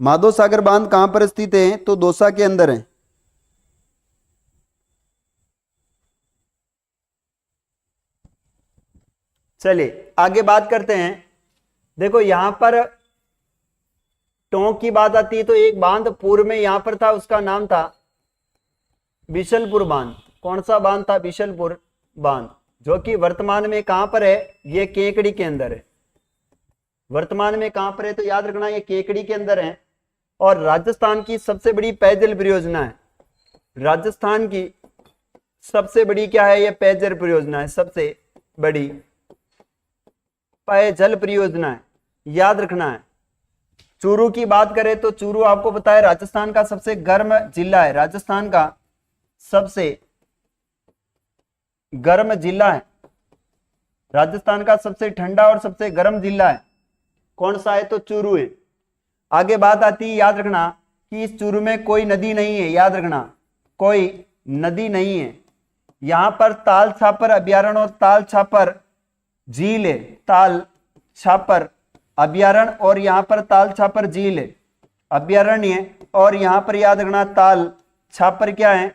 माधो सागर बांध कहां पर स्थित है तो दौसा के अंदर है। चलिए आगे बात करते हैं। देखो यहां पर टोंक की बात आती है तो एक बांध पूर्व में यहां पर था, उसका नाम था बिशलपुर बांध। कौन सा बांध था? बिशलपुर बांध, जो कि वर्तमान में कहां पर है? ये केकड़ी के अंदर है। वर्तमान में कहां पर है तो याद रखना ये केकड़ी के अंदर है। और राजस्थान की सबसे बड़ी पेयजल परियोजना है। राजस्थान की सबसे बड़ी क्या है? ये पेयजल परियोजना है, सबसे बड़ी पेयजल परियोजना है, याद रखना है। चूरू की बात करें तो चूरू आपको पता है राजस्थान का सबसे गर्म जिला है। राजस्थान का सबसे गर्म जिला है। राजस्थान का सबसे ठंडा और सबसे गर्म जिला है कौन सा है तो चूरू है। आगे बात आती है, याद रखना कि इस चूरू में कोई नदी नहीं है। याद रखना कोई नदी नहीं है। यहां पर ताल छापर अभ्यारण्य और ताल छापर झील है। ताल छापर अभ्यारण्य और यहां पर ताल छापर झील है, अभ्यारण्य है। और यहां पर याद रखना ताल छापर क्या है?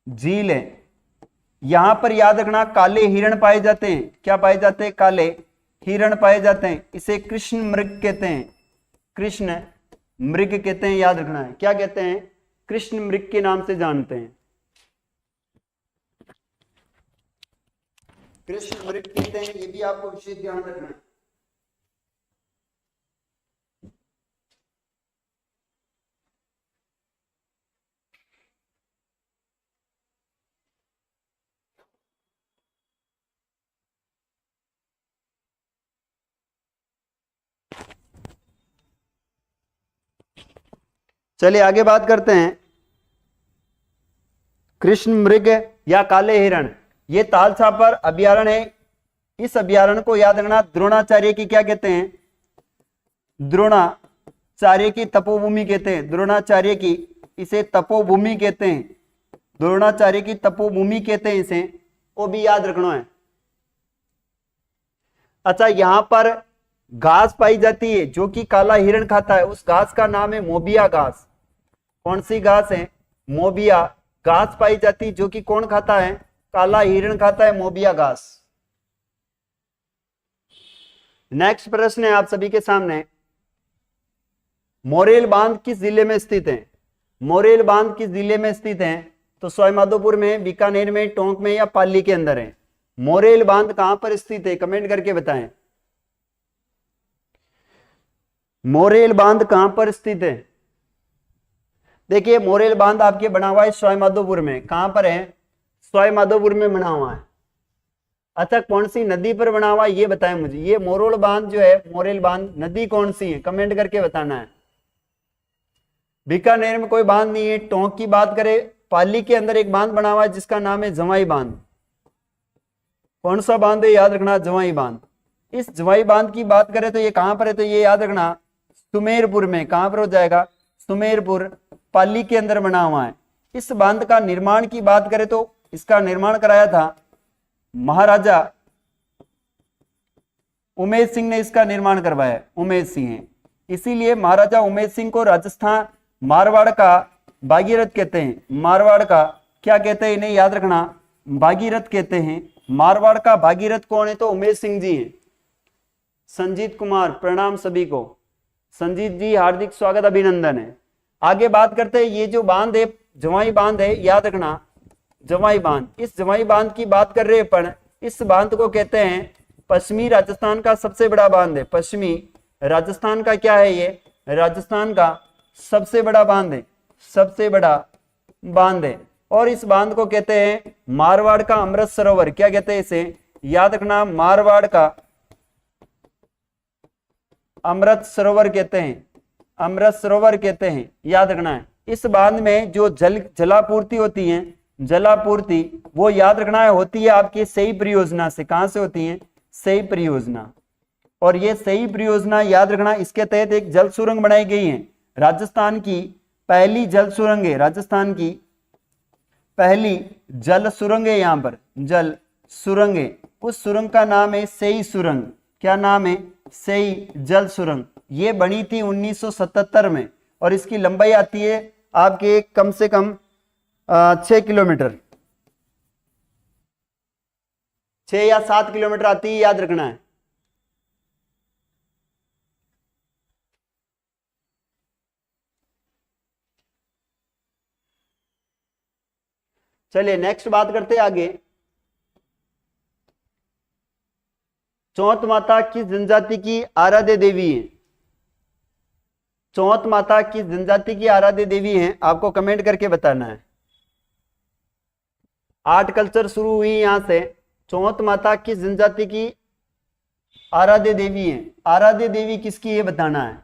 झील है। यहां पर याद रखना काले हिरण पाए जाते हैं। क्या पाए जाते हैं? काले हिरण पाए जाते हैं। इसे कृष्ण मृग कहते हैं। कृष्ण मृग कहते हैं, याद रखना है। क्या कहते हैं? कृष्ण मृग के नाम से जानते हैं। कृष्ण मृग कहते हैं, ये भी आपको विशेष ध्यान रखना है। चलिए आगे बात करते हैं। कृष्ण मृग या काले हिरण, ये ताल छापर अभ्यारण्य है। इस अभ्यारण्य को याद रखना द्रोणाचार्य की क्या कहते हैं? द्रोणाचार्य की तपोभूमि कहते हैं। द्रोणाचार्य की इसे तपोभूमि कहते हैं। द्रोणाचार्य की तपोभूमि कहते हैं इसे, वो भी याद रखना है। अच्छा, यहां पर घास पाई जाती है जो कि काला हिरण खाता है, उस घास का नाम है मोबिया घास। कौन सी घास है? मोबिया घास पाई जाती जो कि कौन खाता है? काला हिरण खाता है, मोबिया घास। नेक्स्ट प्रश्न है आप सभी के सामने, मोरेल बांध किस जिले में स्थित है? मोरेल बांध किस जिले में स्थित है? तो सवाईमाधोपुर में, बीकानेर में, टोंक में या पाली के अंदर है? मोरेल बांध कहां पर स्थित है? कमेंट करके बताएं। मोरेल बांध कहां पर स्थित है? देखिए, मोरेल बांध आपके बना हुआ है सवाईमाधोपुर में। कहां पर है? सवाईमाधोपुर में बना हुआ है। अच्छा, कौन सी नदी पर बना हुआ है ये बताएं मुझे। ये मोरोल बांध जो है, मोरेल बांध, नदी कौन सी है? कमेंट करके बताना है। बीकानेर में कोई बांध नहीं है। टोंक की बात करें, पाली के अंदर एक बांध बना हुआ है जिसका नाम है जवाई बांध। कौन सा बांध है? याद रखना, जवाई बांध। इस जवाई बांध की बात करें तो ये कहां पर है? तो ये याद रखना, सुमेरपुर में। कहां पर हो जाएगा? सुमेरपुर, पाली के अंदर बना हुआ है। इस बांध का निर्माण की बात करें तो इसका निर्माण कराया था महाराजा उमेश सिंह ने। इसका निर्माण करवाया उमेश सिंह है। इसीलिए महाराजा उमेश सिंह को राजस्थान, मारवाड़ का भागीरथ कहते हैं। मारवाड़ का क्या कहते हैं? इन्हें याद रखना, भागीरथ कहते हैं। मारवाड़ का भागीरथ कौन है? तो उमेश सिंह जी हैं। संजीत कुमार, प्रणाम सभी को। संजीत जी, हार्दिक स्वागत, अभिनंदन है। आगे बात करते हैं, ये जो बांध है जवाई बांध है, याद रखना, जवाई बांध। इस जवाई बांध की बात कर रहे हैं अपन। इस बांध को कहते हैं पश्चिमी राजस्थान का सबसे बड़ा बांध है। पश्चिमी राजस्थान का क्या है? ये राजस्थान का सबसे बड़ा बांध है, सबसे बड़ा बांध है। और इस बांध को कहते हैं मारवाड़ का अमृत सरोवर। क्या कहते हैं इसे? याद रखना, मारवाड़ का अमृत सरोवर कहते हैं, अमृत सरोवर कहते हैं, याद रखना है। इस बांध में जो जलापूर्ति होती है, जलापूर्ति, वो याद रखना है होती है आपकी सही परियोजना से। कहां से होती है? सही परियोजना। और ये सही परियोजना याद रखना, इसके तहत एक जल सुरंग बनाई गई है। राजस्थान की पहली जल सुरंग है, राजस्थान की पहली जल सुरंग है। यहां पर जल सुरंग है, उस सुरंग का नाम है सई सुरंग। क्या नाम है? सई जल सुरंग। ये बनी थी 1977 में और इसकी लंबाई आती है आपके कम से कम 6 किलोमीटर, 6 या 7 किलोमीटर आती है, याद रखना है। चलिए नेक्स्ट बात करते हैं आगे। चौथ माता किस जनजाति की आराध्य देवी है? चौथ माता किस जनजाति की आराध्य देवी है? आपको कमेंट करके बताना है। आर्ट कल्चर शुरू हुई यहां से। चौथ माता किस जनजाति की आराध्य देवी है? आराध्य देवी किसकी है बताना है।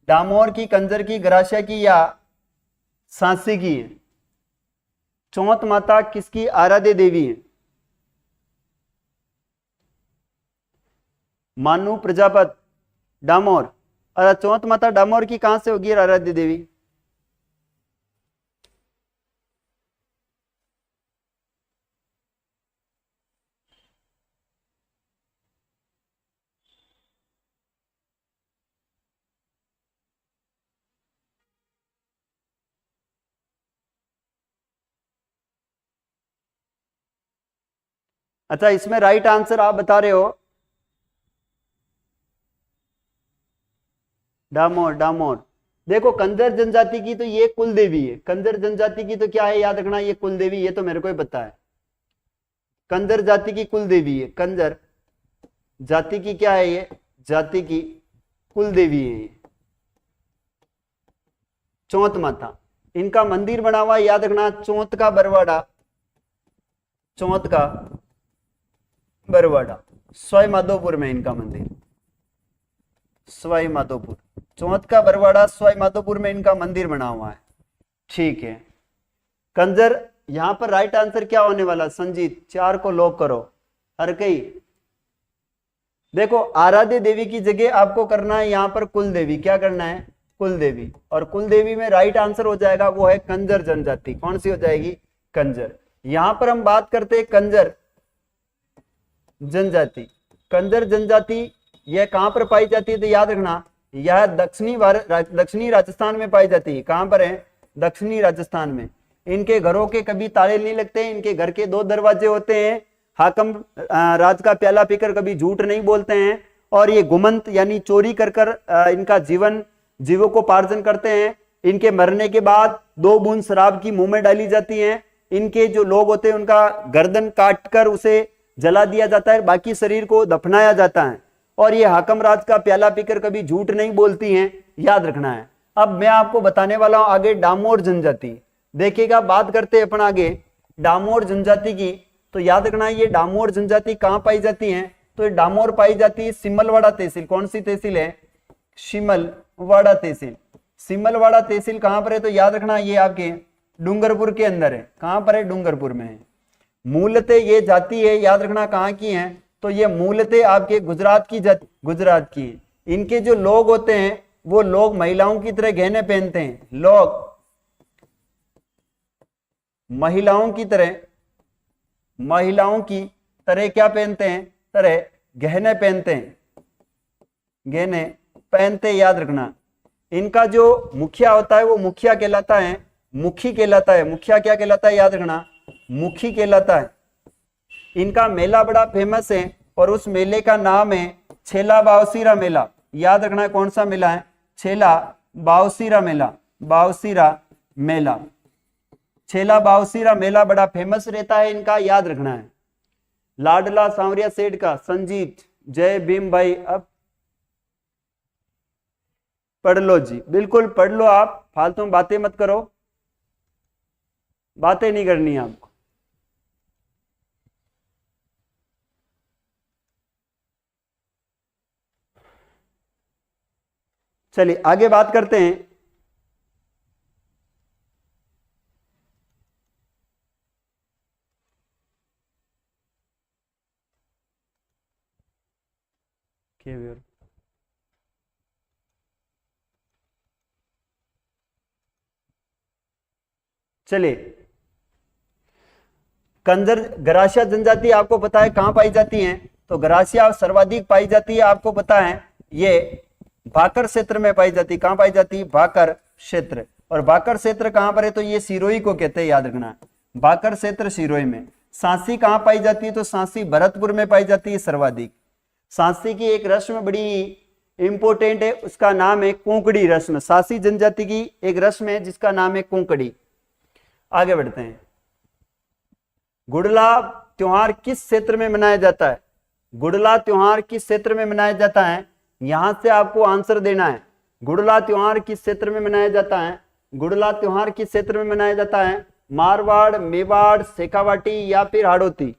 डामोर की, कंजर की, गरासिया की या सांसी की है? चौथ माता किसकी आराध्य देवी है? मानू, प्रजापत, डामोर। और चौथ माता डामोर की कहां से होगी आराध्य देवी? अच्छा, इसमें राइट आंसर आप बता रहे हो डामोर, डामोर। देखो, कंजर जनजाति की तो ये कुल देवी है। कंजर जनजाति की तो क्या है? याद रखना, ये कुल देवी। ये तो मेरे को ही पता है, कंजर जाति की कुल देवी है। कंजर जाति की क्या है? ये जाति की कुल देवी है ये चौथ माता। इनका मंदिर बना हुआ है, याद रखना, चौथ का बरवाड़ा, चौथ का बरवाड़ा, सवाईमाधोपुर में इनका मंदिर। सवाईमाधोपुर, चौथ का बरवाड़ा, सवाईमाधोपुर में इनका मंदिर बना हुआ है। ठीक है, कंजर। यहां पर राइट आंसर क्या होने वाला? संजीत, 4 को लॉक करो। हर कई देखो, आराध्य देवी की जगह आपको करना है यहां पर कुल देवी। क्या करना है? कुल देवी। और कुल देवी में राइट आंसर हो जाएगा वो है कंजर जनजाति। कौन सी हो जाएगी? कंजर। यहां पर हम बात करते हैं कंजर जनजाति। कंजर जनजाति यह कहां पर पाई जाती है? तो याद रखना यह दक्षिणी राजस्थान में पाई जाती है। कहां पर है? दक्षिणी राजस्थान में। इनके घरों के कभी ताले नहीं लगते, इनके घर के 2 दरवाजे होते हैं। हाकम राज का प्याला पीकर कभी झूठ नहीं बोलते हैं, और ये गुमंत यानी चोरी कर कर इनका जीवोपार्जन करते हैं। इनके मरने के बाद 2 बूंद शराब की मुंह में डाली जाती है। इनके जो लोग होते हैं उनका गर्दन काट कर उसे जला दिया जाता है, बाकी शरीर को दफनाया जाता है। और ये हाकम राज का प्याला पीकर कभी झूठ नहीं बोलती हैं, याद रखना है। अब मैं आपको बताने वाला हूं आगे डामोर जनजाति। देखिएगा, बात करते हैं अपन आगे डामोर जनजाति की। तो याद रखना ये डामोर जनजाति कहां पाई जाती है? तो ये डामोर पाई जाती है सिमलवाड़ा तहसील। कौन सी तहसील है? सिमलवाड़ा तहसील। सिमलवाड़ा तहसील कहां पर है? तो याद रखना ये आपके डूंगरपुर के अंदर है। कहां पर है? डूंगरपुर में है। मूलतः ये जाति है, याद रखना कहां की है? तो ये मूलतः आपके गुजरात की जाति, गुजरात की है। इनके जो लोग होते हैं वो लोग महिलाओं की तरह गहने पहनते हैं। लोग महिलाओं की तरह क्या पहनते हैं? तरह गहने पहनते हैं, गहने पहनते, याद रखना। इनका जो मुखिया होता है वो मुखिया कहलाता है, मुखी कहलाता है। मुखिया क्या कहलाता है? याद रखना मुखी कहलाता है। इनका मेला बड़ा फेमस है और उस मेले का नाम है छेला बावसीरा मेला। याद रखना कौन सा मेला है? छेला बावसीरा मेला। बावसीरा मेला, छेला बावसीरा मेला बड़ा फेमस रहता है इनका, याद रखना है। लाडला सांवरिया सेठ का संजीत जय भीम भाई, अब पढ़ लो जी, बिल्कुल पढ़ लो। आप फालतू में बातें मत करो, बातें नहीं करनी है आपको। चलिए आगे बात करते हैं। चलिए, कंजर गरासिया जनजाति आपको पता है कहां पाई जाती है? तो गरासिया सर्वाधिक पाई जाती है, आपको पता है ये भाकर क्षेत्र में पाई जाती है। कहां पाई जाती है? भाकर क्षेत्र। और भाकर क्षेत्र कहां पर है? तो ये सिरोही को कहते हैं, याद रखना भाकर क्षेत्र सिरोही में। सांसी कहां पाई जाती है? तो सांसी भरतपुर में पाई जाती है सर्वाधिक। सांसी की एक रस्म बड़ी इंपोर्टेंट है, उसका नाम है कुंकड़ी रस्म। सांसी जनजाति की एक रस्म है जिसका नाम है कुंकड़ी। आगे बढ़ते हैं। गुड़ला त्योहार किस क्षेत्र में मनाया जाता है? गुड़ला त्योहार किस क्षेत्र में मनाया जाता है? यहां से आपको आंसर देना है। गुड़ला त्योहार किस क्षेत्र में मनाया जाता है? गुड़ला त्योहार किस क्षेत्र में मनाया जाता है? मारवाड़, मेवाड़, शेखावाटी या फिर हाड़ौती?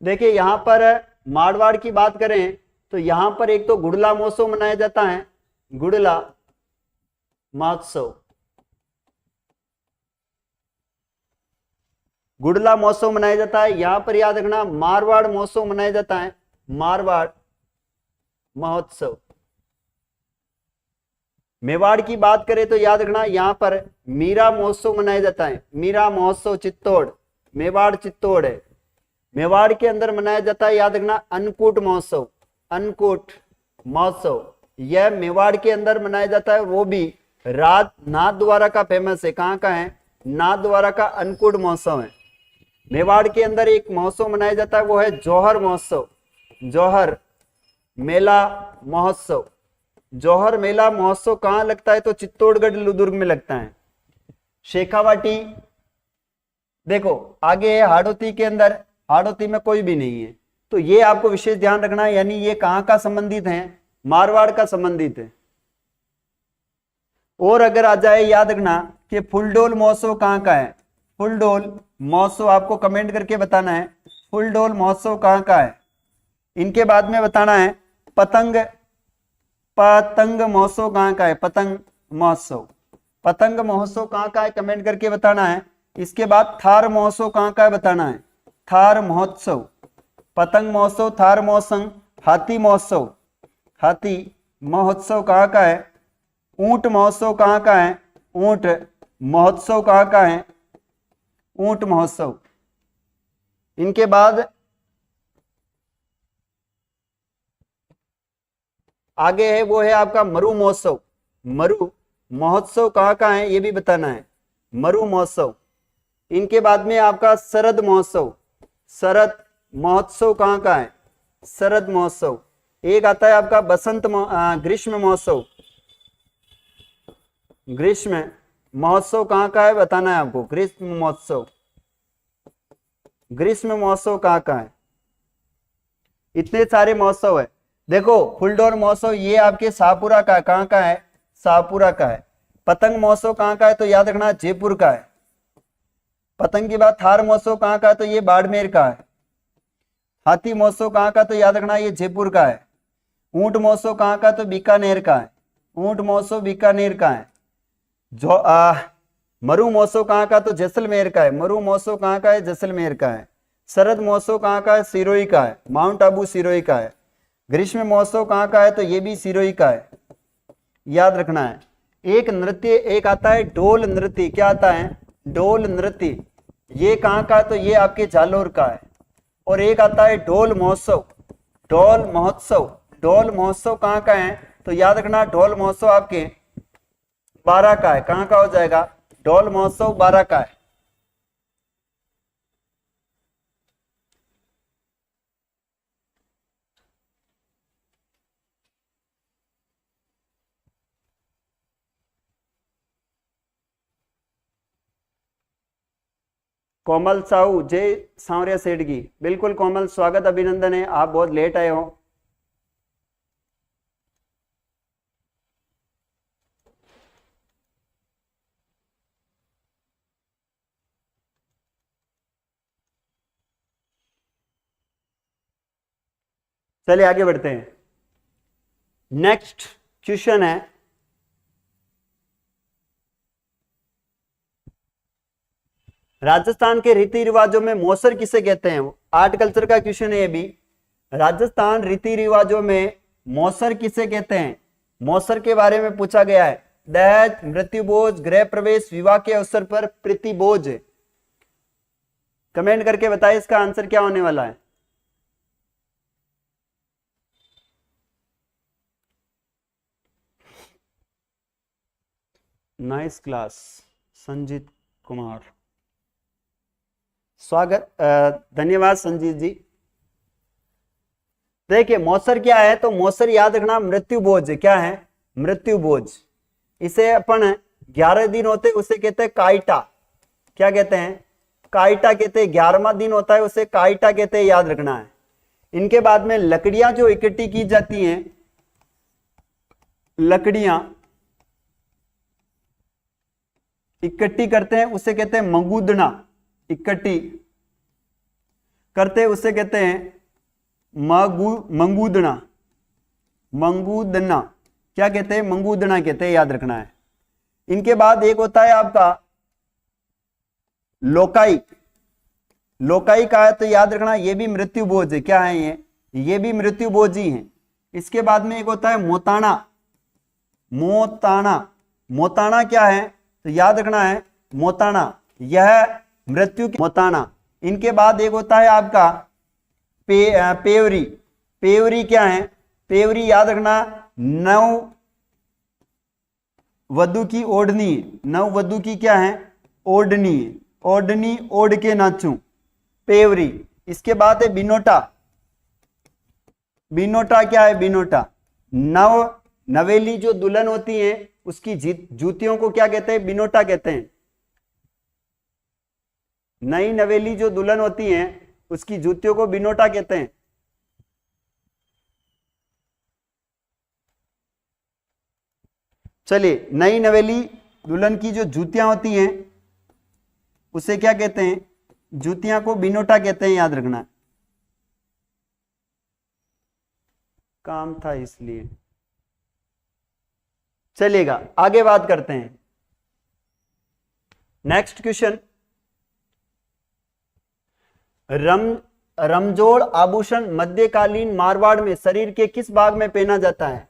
देखिए यहां पर मारवाड़ की बात करें तो यहां पर एक तो गुड़ला महोत्सव मनाया जाता है, गुड़ला महोत्सव। गुड़ला महोत्सव मनाया जाता है। यहां पर याद रखना मारवाड़ महोत्सव मनाया जाता है, मारवाड़ महोत्सव। मेवाड़ की बात करें तो याद रखना यहां पर मीरा महोत्सव मनाया जाता है, मीरा महोत्सव चित्तौड़, मेवाड़ चित्तौड़ है। मेवाड़ के अंदर मनाया जाता है, याद रखना अन्नकूट महोत्सव, अन्नकूट महोत्सव यह मेवाड़ के अंदर मनाया जाता है। वो भी नाथद्वारा का फेमस है। कहां का है? नाथद्वारा का अन्नकूट महोत्सव है। मेवाड़ के अंदर एक महोत्सव मनाया जाता है, वो है जौहर महोत्सव, जौहर मेला महोत्सव। जौहर मेला महोत्सव कहां लगता है? तो चित्तौड़गढ़ दुर्ग में लगता है। शेखावाटी देखो आगे है हाड़ौती के अंदर, हाड़ौती में कोई भी नहीं है। तो ये आपको विशेष ध्यान रखना है, यानी ये कहां का संबंधित है? मारवाड़ का संबंधित है। और अगर आ जाए याद रखना कि फुलडोल महोत्सव कहां का है? फुलडोल महोत्सव आपको कमेंट करके बताना है, फुलडोल महोत्सव कहां का है। इनके बाद में बताना है पतंग महोत्सव कहां का है? पतंग महोत्सव, पतंग महोत्सव कहां का है? कमेंट करके बताना है। इसके बाद थार महोत्सव कहां का है? बताना है, थार महोत्सव। पतंग महोत्सव, थार महोत्सव, हाथी महोत्सव, हाथी महोत्सव कहां का है? ऊंट महोत्सव कहां का है? ऊंट महोत्सव कहां का है? ऊंट महोत्सव। इनके बाद आगे है वो है आपका मरु महोत्सव। मरु महोत्सव कहाँ का है ये भी बताना है, मरु महोत्सव। इनके बाद में आपका शरद महोत्सव। शरद महोत्सव कहाँ का है, शरद महोत्सव। एक आता है आपका ग्रीष्म महोत्सव। ग्रीष्म महोत्सव कहाँ का है बताना है आपको, ग्रीष्म महोत्सव। ग्रीष्म महोत्सव कहाँ का है, इतने सारे महोत्सव है। देखो फुलडोर महोत्सव ये आपके शाहपुरा का, कहाँ का है, शाहपुरा का है। पतंग महोत्सव कहाँ का है तो याद रखना जयपुर का है। पतंग के बाद थार महोत्सव कहाँ का है तो ये बाड़मेर का है। हाथी महोत्सव कहाँ का तो याद रखना ये जयपुर का है। ऊंट महोत्सव कहाँ का तो बीकानेर का है। ऊंट महोत्सव बीकानेर का है। जो मरु महोत्सव कहाँ का तो जैसलमेर का है। मरु महोत्सव कहाँ का है, जैसलमेर का है। शरद महोत्सव कहाँ का है, सिरोही का है, माउंट आबू सिरोही का है। ग्रीष्म महोत्सव कहाँ का है तो ये भी सिरोही का है, याद रखना है। एक नृत्य एक आता है ढोल नृत्य, क्या आता है, ढोल नृत्य, ये कहाँ का है तो ये आपके जालोर का है। और एक आता है ढोल महोत्सव। ढोल महोत्सव, ढोल महोत्सव कहाँ का है तो याद रखना ढोल महोत्सव आपके बारा का है। कहाँ का हो जाएगा, ढोल महोत्सव बारा का है। कोमल साहू, जय सांवरिया सेठ की, बिल्कुल कोमल स्वागत अभिनंदन है, आप बहुत लेट आए हो। चलिए आगे बढ़ते हैं। नेक्स्ट क्वेश्चन है, राजस्थान के रीति रिवाजों में मौसर किसे कहते हैं। आर्ट कल्चर का क्वेश्चन है ये भी। राजस्थान रीति रिवाजों में मौसर किसे कहते हैं, मौसर के बारे में पूछा गया है। दहेज, मृत्यु भोज, गृह प्रवेश, विवाह के अवसर पर प्रीति भोज। कमेंट करके बताइए इसका आंसर क्या होने वाला है। नाइस क्लास संजीत कुमार, स्वागत, धन्यवाद संजीत जी। देखिए मौसर क्या है तो मौसर याद रखना मृत्यु भोज, क्या है, मृत्यु भोज। इसे अपन 11 दिन होते उसे कहते हैं काइटा, क्या कहते हैं, काइटा कहते हैं। 11वां दिन होता है उसे काइटा कहते हैं, याद रखना है। इनके बाद में लकड़ियां जो इकट्ठी की जाती हैं, लकड़ियां इकट्ठी करते हैं उसे कहते हैं मंगूदना। इकट्ठी करते हैं उसे कहते हैं मंगूदना। मंगूदना क्या कहते हैं, मंगूदना कहते हैं, याद रखना है। इनके बाद एक होता है आपका लोकाई। लोकाई का है तो याद रखना ये भी मृत्यु भोज है, क्या है ये भी मृत्यु भोज ही है। इसके बाद में एक होता है मोताना। मोताना, मोताना क्या है तो याद रखना है मोताना, यह मृत्यु की मोताना। इनके बाद एक होता है आपका पेवरी। पेवरी क्या है, पेवरी याद रखना नव वधु की ओढ़नी। नव वधु की क्या है, ओढ़नी। ओढ़नी ओढ़ के नाचूं, पेवरी। इसके बाद है बिनोटा। बिनोटा क्या है, बिनोटा नवेली जो दुल्हन होती है उसकी जूतियों को क्या कहते हैं, बिनोटा कहते हैं। नई नवेली जो दुल्हन होती है उसकी जूतियों को बिनोटा कहते हैं। चलिए नई नवेली दुल्हन की जो जूतियां होती हैं उसे क्या कहते हैं, जूतियां को बिनोटा कहते हैं, याद रखना। काम था इसलिए चलिएगा आगे बात करते हैं। नेक्स्ट क्वेश्चन, रमजोड़ आभूषण मध्यकालीन मारवाड़ में शरीर के किस भाग में पहना जाता है।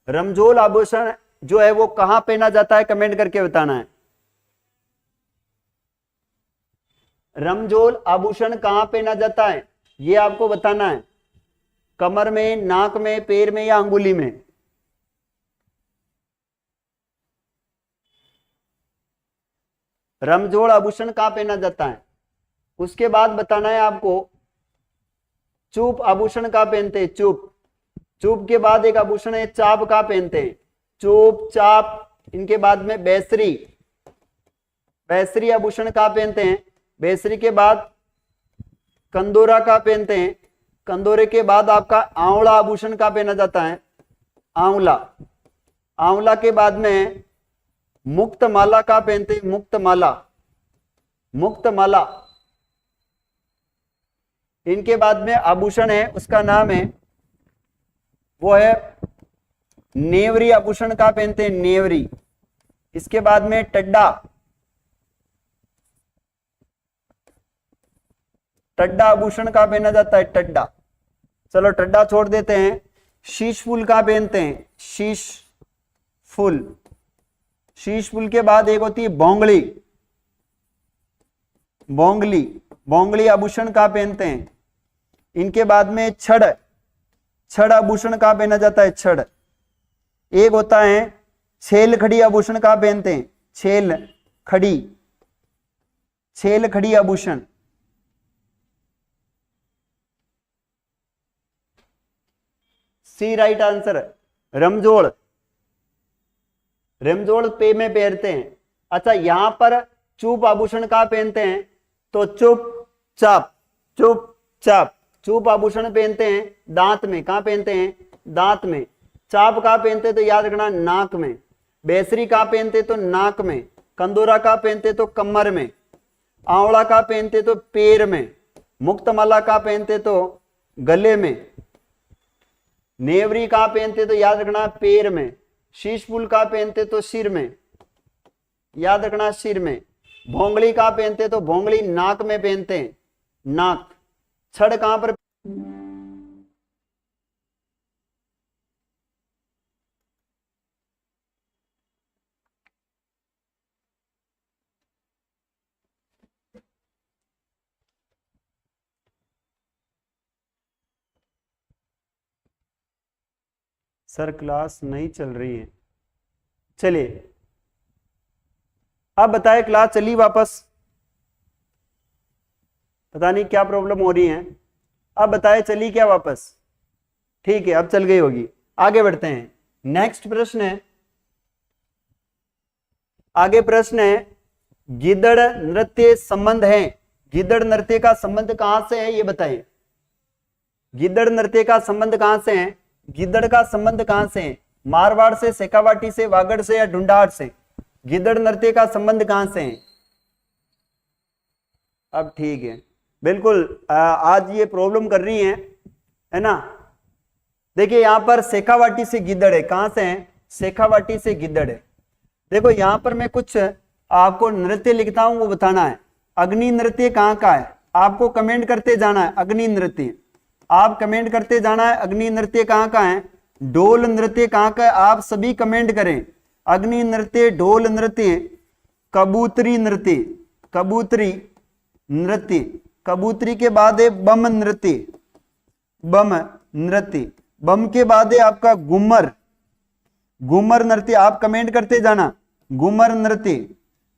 रमजोड़ आभूषण जो है वो कहां पहना जाता है, कमेंट करके बताना है। रमजोल आभूषण कहां पहना जाता है, ये आपको बताना है। कमर में, नाक में, पैर में या अंगुली में? रमजोल आभूषण कहां पहना जाता है? उसके बाद बताना है आपको चूप आभूषण कहां पहनते हैं, चूप। चूप के बाद एक आभूषण है चाप, कहां पहनते हैं? चूप, चाप। इनके बाद में बेसरी, बेसरी आभूषण कहां पहनते हैं? बेसरी के बाद कंदोरा कहां पहनते हैं? कंदोरे के बाद आपका आंवला आभूषण कहां पहना जाता है? आंवला। आंवला के बाद में मुक्त माला कहां पहनते हैं? मुक्त माला, मुक्त माला। इनके बाद में आभूषण है, उसका नाम है, वो है नेवरी आभूषण कहां पहनते हैं? नेवरी। इसके बाद में टड्डा, टड्डा आभूषण कहां पहना जाता है? टड्डा। चलो टड्डा छोड़ देते हैं। शीश फूल कहां पहनते हैं? शीश फूल। शीश फूल के बाद एक होती है बोंगली, बोंगली, बोंगली आभूषण कहां पहनते हैं? इनके बाद में छड़, छड़ आभूषण कहां पहना जाता है? छड़। एक होता है छेल खड़ी आभूषण कहां पहनते हैं? छेल खड़ी, छेल खड़ी आभूषण। सी राइट आंसर। रमजोल, रमजोल पे में पहनते हैं। अच्छा, यहां पर चुप आभूषण कहां पहनते हैं? तो चुप चाप, चुप चाप। चुप आभूषण पहनते हैं दांत में, कहां पहनते हैं? दांत में। चाप कहां पहनते हैं? तो याद रखना नाक में। बेसरी कहां पहनते? तो नाक में। कंदोरा कहां पहनते? तो कमर में। आंवला कहां पहनते? तो पैर में। मुक्तमाला कहां पहनते? तो गले में। नेवरी कहां पहनते? तो याद रखना पैर में। शीश फूल कहां पहनते? तो सिर में, याद रखना सिर में। भोंगली कहां पहनते? तो भोंगली नाक में पहनते हैं, नाक। छड़ कहां पर? सर क्लास नहीं चल रही है। चलिए अब बताए, क्लास चली वापस? पता नहीं क्या प्रॉब्लम हो रही है। अब बताए चली क्या वापस? ठीक है, अब चल गई होगी। आगे बढ़ते हैं। नेक्स्ट प्रश्न है, आगे प्रश्न है, गिद्दड़ नृत्य संबंध है। गिद्दड़ नृत्य का संबंध कहां से है, ये बताएं। गिद्दड़ नृत्य का संबंध कहां से है? गिद्दड़ का संबंध कहां से है? मारवाड़ से, शेखावाटी से, वागड़ से या ढूंढाड़ से? गिद्दड़ नृत्य का संबंध कहां से है? अब ठीक है, बिल्कुल। आज ये प्रॉब्लम कर रही है ना। देखिए यहां पर शेखावाटी से गिद्दड़ है। कहां से है? शेखावाटी से गिद्दड़ है। देखो यहां पर मैं कुछ आपको नृत्य लिखता हूं, वो बताना है। अग्नि नृत्य कहां का है? आपको कमेंट करते जाना है। अग्नि नृत्य आप कमेंट करते जाना है। अग्नि नृत्य कहां का है? ढोल नृत्य कहां का है? आप सभी कमेंट करें। अग्नि नृत्य, ढोल नृत्य, कबूतरी नृत्य, कबूतरी नृत्य। कबूतरी के बाद है बम नृत्य, बम नृत्य। बम के बाद है आपका घूमर, घूमर नृत्य। आप कमेंट करते जाना, घूमर नृत्य।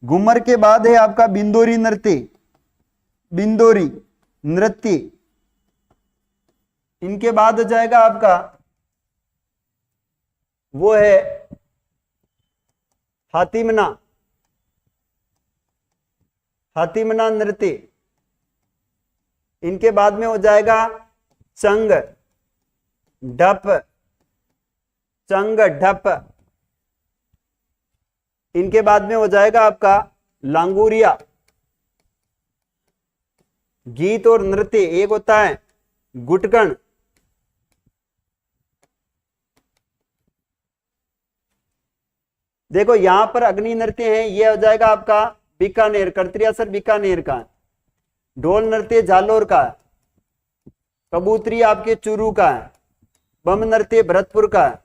घूमर के बाद है आपका बिंदोरी नृत्य, बिंदोरी नृत्य। इनके बाद हो जाएगा आपका वो है हातिमना, हातिमना नृत्य। इनके बाद में हो जाएगा चंग ढप, चंग ढप। इनके बाद में हो जाएगा आपका लांगुरिया। गीत और नृत्य एक होता है गुटकन। देखो यहां पर अग्नि नृत्य है, ये हो जाएगा आपका बीकानेर, कर्तरियासर बीकानेर का। ढोल नृत्य जालोर का है। कबूतरी आपके चूरू का है। बम नृत्य भरतपुर का है।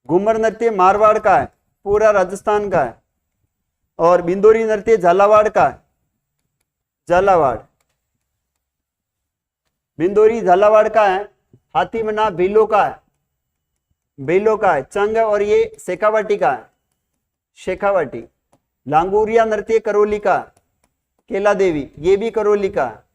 घूमर नृत्य मारवाड़ का है, पूरा राजस्थान का है। और बिंदोरी नृत्य झालावाड़ का है। झालावाड़। बिंदोरी झालावाड़ का है। हाथीमना भीलों का है, भीलों का है। चंग और ये शेखावाटी का है, शेखावाटी। लांगूरिया नृत्य करौली का, केला देवी, ये भी करौली का है।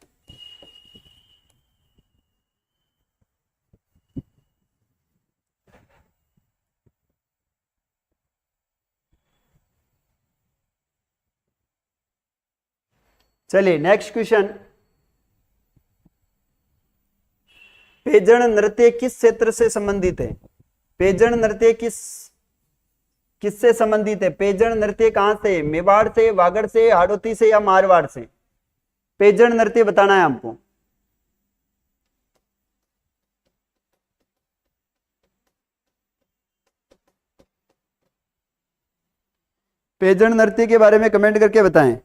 चलिए नेक्स्ट क्वेश्चन। पेजण नृत्य किस क्षेत्र से संबंधित है? पेजण नृत्य किससे संबंधित है? पेजण नृत्य कहां से? मेवाड़ से, वागड़ से, हाड़ौती से या मारवाड़ से? पेजण नृत्य बताना है आपको। पेजण नृत्य के बारे में कमेंट करके बताएं।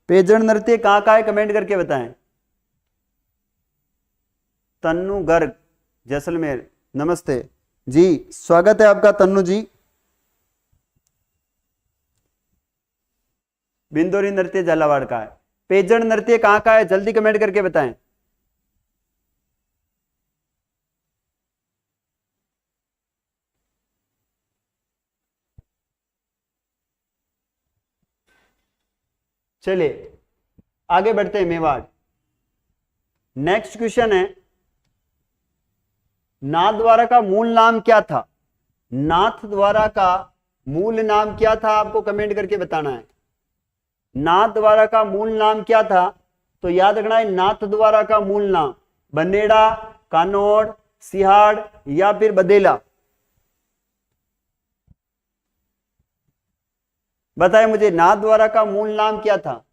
पेजण नृत्य कहां का है? कमेंट करके बताएं। तन्नू गर्ग जैसलमेर, नमस्ते जी, स्वागत है आपका तन्नू जी। बिंदोरी नृत्य झालावाड़ का है। पेजण नृत्य कहां का है? जल्दी कमेंट करके बताएं। चलिए आगे बढ़ते हैं। मेवाड़। नेक्स्ट क्वेश्चन है, नाथद्वारा का मूल नाम क्या था? नाथद्वारा का मूल नाम क्या था? आपको कमेंट करके बताना है। नाथद्वारा का मूल नाम क्या था? तो याद रखना है, नाथद्वारा का मूल नाम बनेड़ा, कानोड़, सिहाड़ या फिर बदेला। बताए मुझे, नाथद्वारा का मूल नाम क्या था?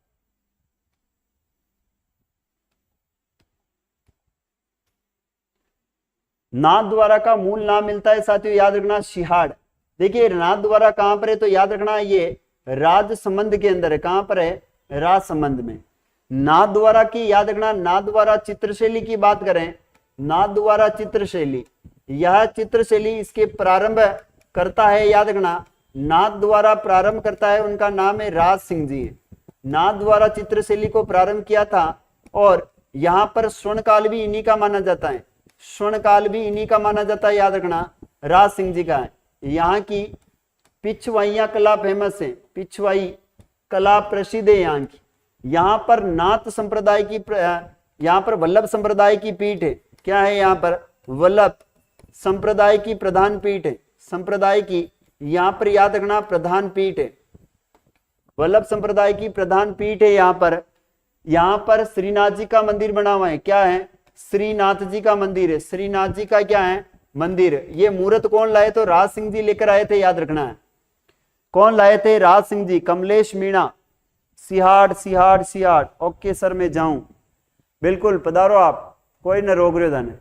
नाथद्वारा का मूल नाम मिलता है साथियों, याद रखना, सिहाड़। देखिए नाथद्वारा कहां पर है? तो याद रखना ये राजसमंद के अंदर है। कहां पर है? राजसमंद में। नाथद्वारा की याद रखना, नाथद्वारा चित्रशैली की बात करें, नाथद्वारा चित्रशैली, यह चित्रशैली इसके प्रारंभ करता है, याद रखना, नाथद्वारा प्रारंभ करता है, उनका नाम है राज सिंह जी। नाथद्वारा चित्रशैली को प्रारंभ किया था और यहां पर स्वर्णकाल भी इन्हीं का माना जाता है, स्वर्णकाल भी इन्हीं का माना जाता है, याद रखना, राज सिंह जी का है। यहाँ की पिछवाइया कला फेमस है, पिछवाई कला प्रसिद्ध है यहाँ की। यहाँ पर नाथ संप्रदाय की, यहाँ पर वल्लभ संप्रदाय की पीठ है। क्या है? यहाँ पर वल्लभ संप्रदाय की प्रधान पीठ है, संप्रदाय की यहाँ पर याद रखना प्रधान पीठ है, वल्लभ संप्रदाय की प्रधान पीठ है। यहाँ पर श्रीनाथ जी का मंदिर बना हुआ है। क्या है? श्रीनाथ जी का मंदिर है, श्रीनाथ जी का क्या है? मंदिर। ये मूर्त कौन लाए? तो राज सिंह जी लेकर आए थे, याद रखना है। कौन लाए थे? राज सिंह जी। कमलेश मीणा, सिहाड़ सिहाड़ सिहाड़। ओके सर मैं जाऊं, बिल्कुल पधारो आप, कोई न रोक रहे धन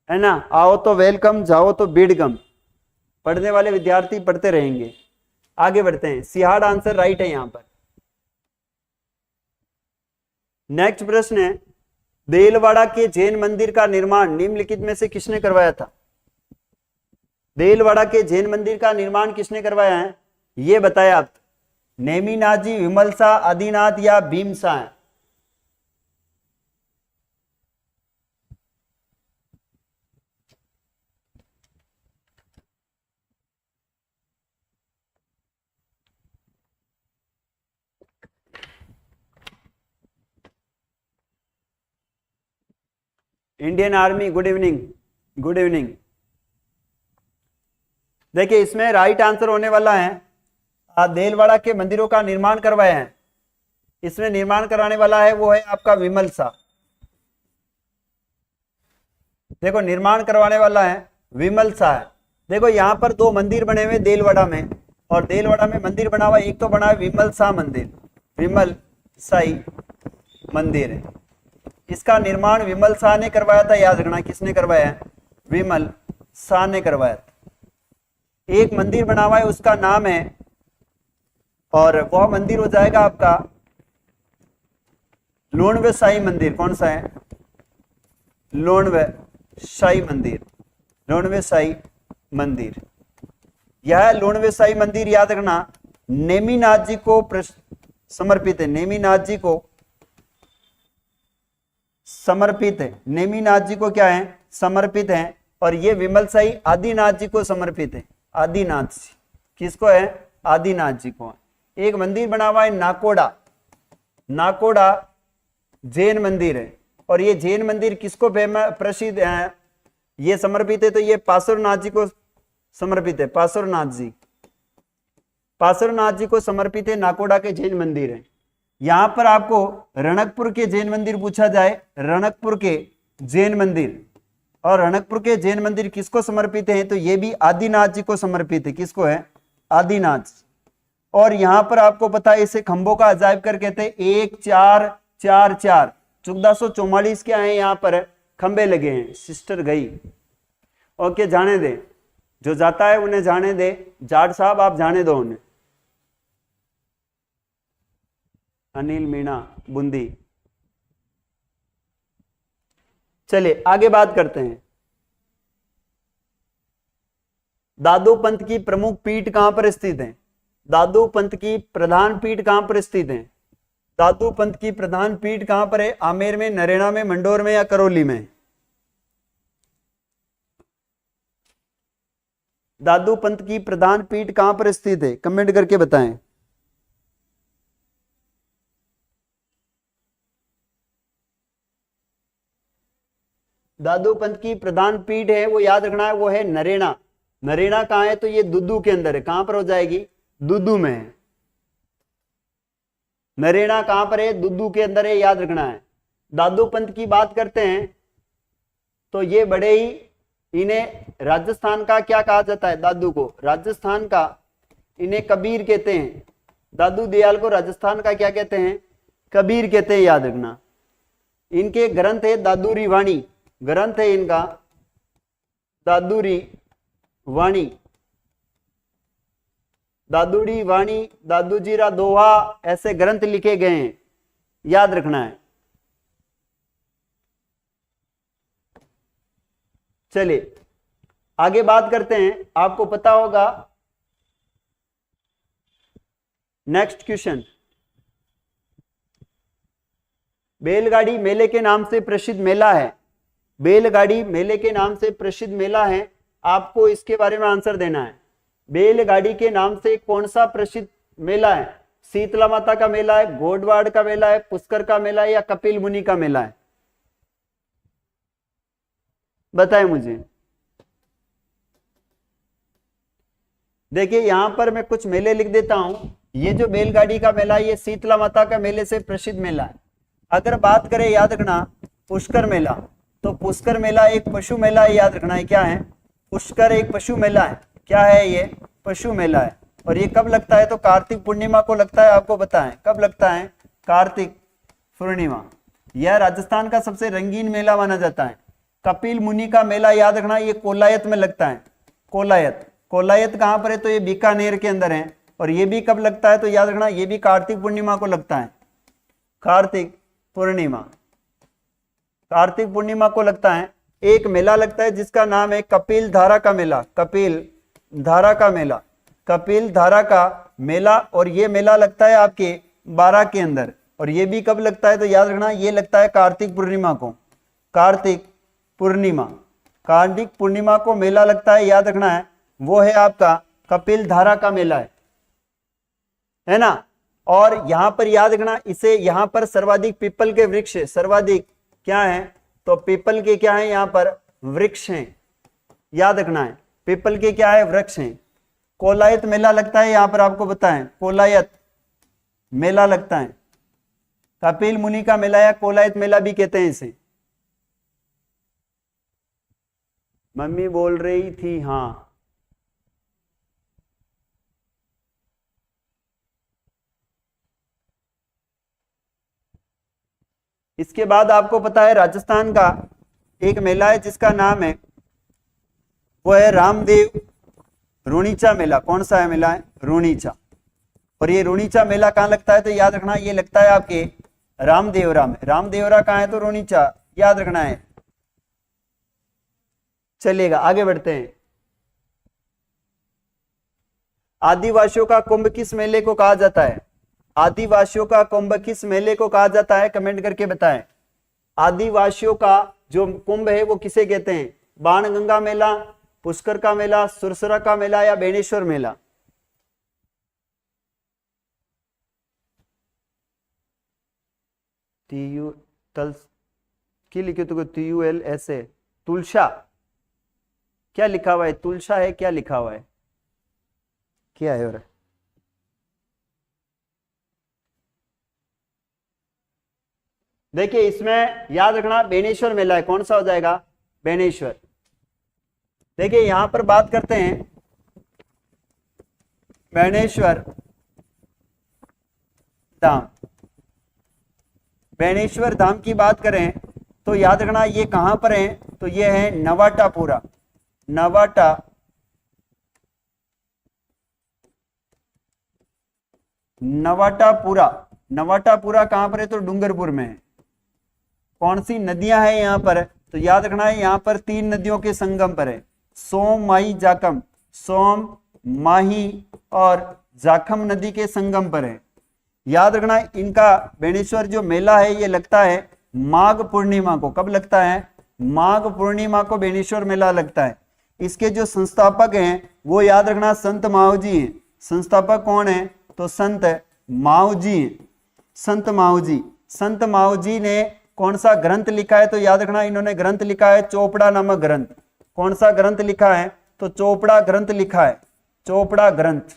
है ना। आओ तो वेलकम, जाओ तो बीडगम। पढ़ने वाले विद्यार्थी पढ़ते रहेंगे। आगे बढ़ते हैं। सिहाड़ आंसर राइट है यहाँ पर। नेक्स्ट प्रश्न है, देलवाड़ा के जैन मंदिर का निर्माण निम्नलिखित में से किसने करवाया था? देलवाड़ा के जैन मंदिर का निर्माण किसने करवाया है? ये बताया आप। नेमिनाथ जी, विमल शाह, आदिनाथ या Bhim Shah? Indian army, good evening, good evening. देखिए इसमें राइट आंसर होने वाला है, देलवाड़ा के मंदिरों का निर्माण करवाया है, इसमें निर्माण कराने वाला है वो है आपका विमल शाह। देखो निर्माण करवाने वाला है विमल शाह। देखो यहाँ पर दो मंदिर बने हुए देलवाड़ा में, और देलवाड़ा में मंदिर बना हुआ, एक तो बना है विमल शाह मंदिर, विमल शाही मंदिर है। इसका निर्माण विमल शाह ने करवाया था, याद रखना। किसने करवाया है? विमल शाह ने करवाया था। एक मंदिर बना हुआ है, उसका नाम है और वह मंदिर हो जाएगा आपका लोणवे साई मंदिर। कौन सा है? लोणवे साई मंदिर। लोणवे साई मंदिर, यह लोणवे साई मंदिर याद रखना नेमिनाथ जी को समर्पित है। नेमिनाथ जी को समर्पित है। नेमिनाथ जी को क्या है? समर्पित है। और ये विमल साई आदिनाथ जी को समर्पित है। आदिनाथ जी किसको है? आदिनाथ जी को। एक मंदिर बना हुआ है नाकोड़ा, नाकोड़ा जैन मंदिर है। और ये जैन मंदिर किसको प्रसिद्ध है? ये समर्पित है तो ये पार्श्वनाथ जी को समर्पित है। पार्श्वनाथ जी, पार्श्वनाथ जी को समर्पित है, नाकोड़ा के जैन मंदिर है। यहां पर आपको रणकपुर के जैन मंदिर पूछा जाए, रणकपुर के जैन मंदिर, और रणकपुर के जैन मंदिर किसको समर्पित है? तो ये भी आदिनाथ जी को समर्पित है। किसको है? आदिनाथ। और यहां पर आपको पता है इसे खंभों का अजायब कर कहते हैं। 1 4 4 4 1444 क्या है? यहाँ पर खंबे लगे हैं। सिस्टर गई, ओके जाने दे, जो जाता है उन्हें जाने दे। जाट साहब आप जाने दो उन्हें। अनिल मीणा बूंदी। चलिए आगे बात करते हैं। दादू पंथ की प्रमुख पीठ कहां पर स्थित है? दादू पंथ की प्रधान पीठ कहां पर स्थित है? दादू पंथ की प्रधान पीठ कहां पर है? आमेर में, नरेना में, मंडोर में या करौली में? दादू पंथ की प्रधान पीठ कहां पर स्थित है? कमेंट करके बताएं। दादू पंथ की प्रधान पीठ है वो याद रखना है, वो है नरेना। नरेना कहां है? तो ये दुद्दू के अंदर है। कहां पर हो जाएगी? दुद्दू में है। नरेना कहां पर है? दुद्दू के अंदर है, याद रखना है। दादू पंथ की बात करते हैं तो ये बड़े ही, इन्हें राजस्थान का क्या कहा जाता है? दादू को राजस्थान का, इन्हें कबीर कहते हैं। दादू दयाल को राजस्थान का क्या कहते हैं? कबीर कहते हैं, याद रखना। इनके ग्रंथ है दादूरी वाणी, ग्रंथ है इनका दादूरी वाणी। दादूरी वाणी, दादूजीरा दोहा, ऐसे ग्रंथ लिखे गए हैं, याद रखना है। चलिए आगे बात करते हैं। आपको पता होगा नेक्स्ट क्वेश्चन, बैलगाड़ी मेले के नाम से प्रसिद्ध मेला है। बैलगाड़ी मेले के नाम से प्रसिद्ध मेला है, आपको इसके बारे में आंसर देना है। बैलगाड़ी के नाम से कौन सा प्रसिद्ध मेला है? शीतला माता का मेला है, गोडवाड़ का मेला है, पुष्कर का मेला है या कपिल मुनि का मेला है? बताएं मुझे। देखिए यहां पर मैं कुछ मेले लिख देता हूं। ये जो बैलगाड़ी का मेला, ये शीतला माता का मेले से प्रसिद्ध मेला है। अगर बात करें, याद रखना, पुष्कर मेला, तो पुष्कर मेला एक पशु मेला है, याद रखना है। क्या है? पुष्कर एक पशु मेला है। क्या है? ये पशु मेला है। और ये कब लगता है? तो कार्तिक पूर्णिमा को लगता है। आपको पता है कब लगता है? कार्तिक पूर्णिमा। यह राजस्थान का सबसे रंगीन मेला माना जाता है। कपिल मुनि का मेला याद रखना, ये कोलायत में लगता है। कोलायत, कोलायत कहां पर है? तो ये बीकानेर के अंदर है। और ये भी कब लगता है? तो याद रखना ये भी कार्तिक पूर्णिमा को लगता है। कार्तिक पूर्णिमा, कार्तिक पूर्णिमा को लगता है। एक मेला लगता है जिसका नाम है कपिल धारा का मेला। कपिल धारा का मेला, कपिल धारा का मेला। और ये मेला लगता है आपके 12 के अंदर। और ये भी कब लगता है? तो याद रखना ये लगता है कार्तिक पूर्णिमा को। कार्तिक पूर्णिमा, कार्तिक पूर्णिमा को मेला लगता है, याद रखना है। वो है आपका कपिल धारा का मेला है ना। और यहां पर याद रखना, इसे यहां पर सर्वाधिक पीपल के वृक्ष, सर्वाधिक क्या है? तो पीपल के क्या है? यहां पर वृक्ष हैं, याद रखना है। पीपल के क्या है? वृक्ष हैं। कोलायत मेला लगता है, यहां पर आपको बताएं, कोलायत मेला लगता है। कपिल मुनि का मेला या कोलायत मेला भी कहते हैं इसे। मम्मी बोल रही थी हाँ। इसके बाद आपको पता है राजस्थान का एक मेला है जिसका नाम है, वो है रामदेव रूणीचा मेला। कौन सा है मेला है? रूणीचा। और ये रुणीचा मेला कहाँ लगता है, तो याद रखना ये लगता है आपके रामदेवरा में। रामदेवरा कहाँ है, तो रुणीचा, याद रखना है। चलिएगा आगे बढ़ते हैं। आदिवासियों का कुंभ किस मेले को कहा जाता है? आदिवासियों का कुंभ किस मेले को कहा जाता है, कमेंट करके बताएं। आदिवासियों का जो कुंभ है वो किसे कहते हैं? बाणगंगा मेला, पुष्कर का मेला, सुरसरा का मेला या बेणेश्वर मेला? TU तल की लिखे तो TUL ऐसे तुलसा, क्या लिखा हुआ है? तुलसा है, क्या लिखा हुआ है, क्या है? और देखिए इसमें याद रखना बेणेश्वर मेला है। कौन सा हो जाएगा? बेणेश्वर। देखिए यहां पर बात करते हैं बेणेश्वर धाम। बेणेश्वर धाम की बात करें तो याद रखना ये कहां पर है, तो ये है नवाटापुरा। नवाटापुरा कहां पर है, तो डूंगरपुर में है। कौन सी नदियां हैं यहां पर, तो याद रखना है यहां पर 3 नदियों के संगम पर है, सोम माही जाखम, सोम माही और जाखम नदी के संगम पर है। याद रखना इनका बेणेश्वर जो मेला है ये लगता है माघ पूर्णिमा को। कब लगता है? माघ पूर्णिमा को बेणेश्वर मेला लगता है। इसके जो संस्थापक हैं वो याद रखना संत माऊजी हैं। संस्थापक कौन है, तो संत माऊजी हैं। संत माऊजी ने कौन सा ग्रंथ लिखा है, तो याद रखना इन्होंने ग्रंथ लिखा है चोपड़ा नामक ग्रंथ। कौन सा ग्रंथ लिखा है, तो चोपड़ा ग्रंथ लिखा है, चोपड़ा ग्रंथ।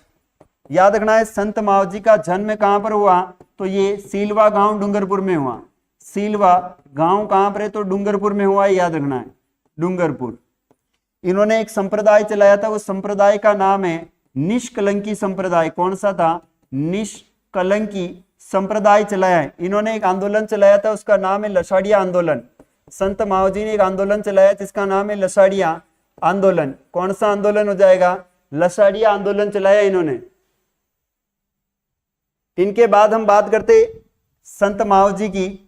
याद रखना है संत माऊजी का जन्म कहां पर हुआ, तो ये सीलवा गांव डूंगरपुर में हुआ। सीलवा गांव कहां पर है, तो डूंगरपुर में हुआ है, याद रखना है डूंगरपुर। इन्होंने एक संप्रदाय चलाया था, उस संप्रदाय का नाम है निष्कलंकी संप्रदाय। कौन सा था? निष्कलंकी संप्रदाय चलाया है। इन्होंने एक आंदोलन चलाया था, उसका नाम है लसाड़िया आंदोलन। संत माऊजी ने एक आंदोलन चलाया जिसका नाम है लसाड़िया आंदोलन। कौन सा आंदोलन हो जाएगा? लसाड़िया आंदोलन चलाया इन्होंने। इनके बाद हम बात करते संत माऊजी की,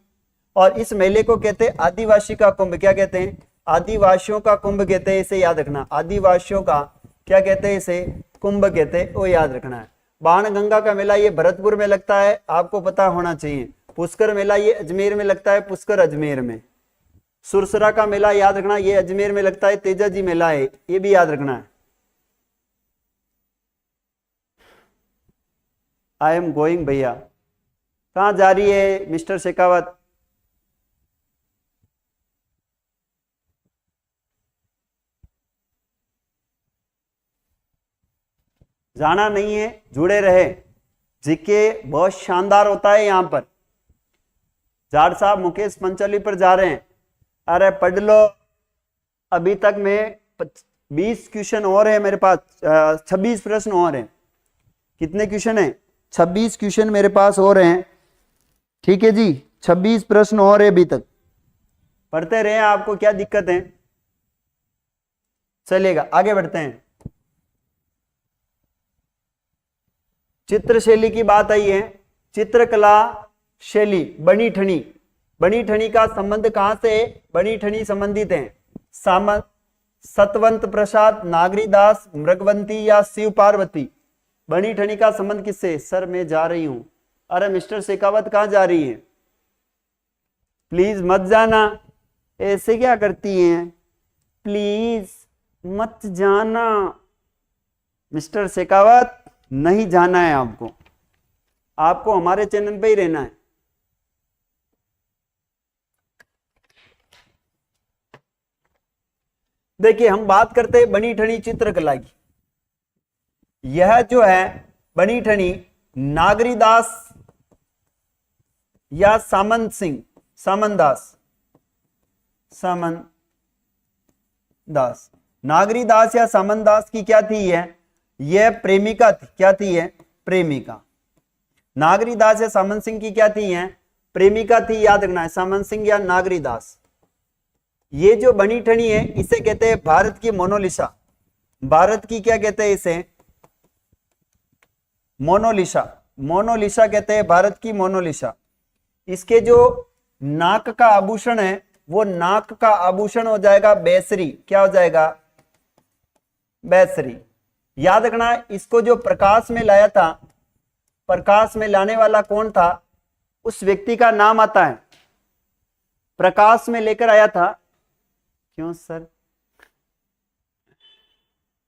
और इस मेले को कहते हैं आदिवासी का कुंभ। क्या कहते हैं? आदिवासियों का कुंभ कहते हैं, इसे याद रखना। आदिवासियों का क्या कहते हैं? इसे कुंभ कहते हैं, वो याद रखना है। बाणगंगा का मेला ये भरतपुर में लगता है, आपको पता होना चाहिए। पुष्कर मेला ये अजमेर में लगता है, पुष्कर अजमेर में। सुरसरा का मेला याद रखना ये अजमेर में लगता है, तेजाजी मेला है, ये भी याद रखना है। आई एम गोइंग भैया, कहाँ जा रही है मिस्टर शेखावत? जाना नहीं है, जुड़े रहे। जीके बहुत शानदार होता है यहाँ पर। जाट साहब मुकेश पंचोली पर जा रहे हैं, अरे पढ़ लो। अभी तक में 20 क्वेश्चन और है मेरे पास, 26 प्रश्न और हैं। कितने क्वेश्चन हैं? 26 क्वेश्चन मेरे पास और हैं, ठीक है जी। 26 प्रश्न और है अभी तक, पढ़ते रहे, आपको क्या दिक्कत है? चलिएगा आगे बढ़ते हैं। चित्र शैली की बात आई है। चित्रकला शैली बनी ठनी, बनी ठनी का संबंध कहां से? बनी ठनी संबंधित है सामंत, सतवंत प्रसाद, नागरीदास, मृगवंती या शिव पार्वती। बनी ठनी का संबंध किससे? सर मैं जा रही हूं। अरे मिस्टर शेखावत कहां जा रही है? प्लीज मत जाना, ऐसे क्या करती हैं? प्लीज मत जाना मिस्टर शेखावत, नहीं जाना है आपको, आपको हमारे चैनल पे ही रहना है। देखिए हम बात करते हैं बनी ठनी चित्रकला की। यह जो है बनी ठनी नागरीदास या सामंत सिंह, सामंतदास, सामंतदास, नागरीदास या सामंतदास की क्या थी? यह प्रेमिका थी। क्या थी? यह प्रेमिका। नागरीदास या सामंत सिंह की क्या थी? यह प्रेमिका थी, याद रखना है, सामंत सिंह या नागरीदास। ये जो बनी ठनी है इसे कहते हैं भारत की मोनालिसा। भारत की क्या कहते हैं इसे? मोनालिसा। मोनालिसा कहते हैं, भारत की मोनालिसा। इसके जो नाक का आभूषण है वो नाक का आभूषण हो जाएगा बेसरी। क्या हो जाएगा? बेसरी। याद रखना इसको जो प्रकाश में लाया था, प्रकाश में लाने वाला कौन था, उस व्यक्ति का नाम आता है। प्रकाश में लेकर आया था। क्यों सर?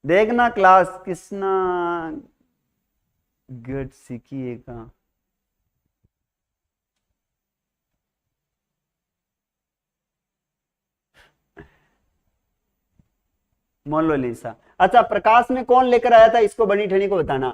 देखना क्लास किसना गुड सीखिएगा। मोनालिसा। अच्छा, प्रकाश में कौन लेकर आया था इसको, बनी ठनी को बताना।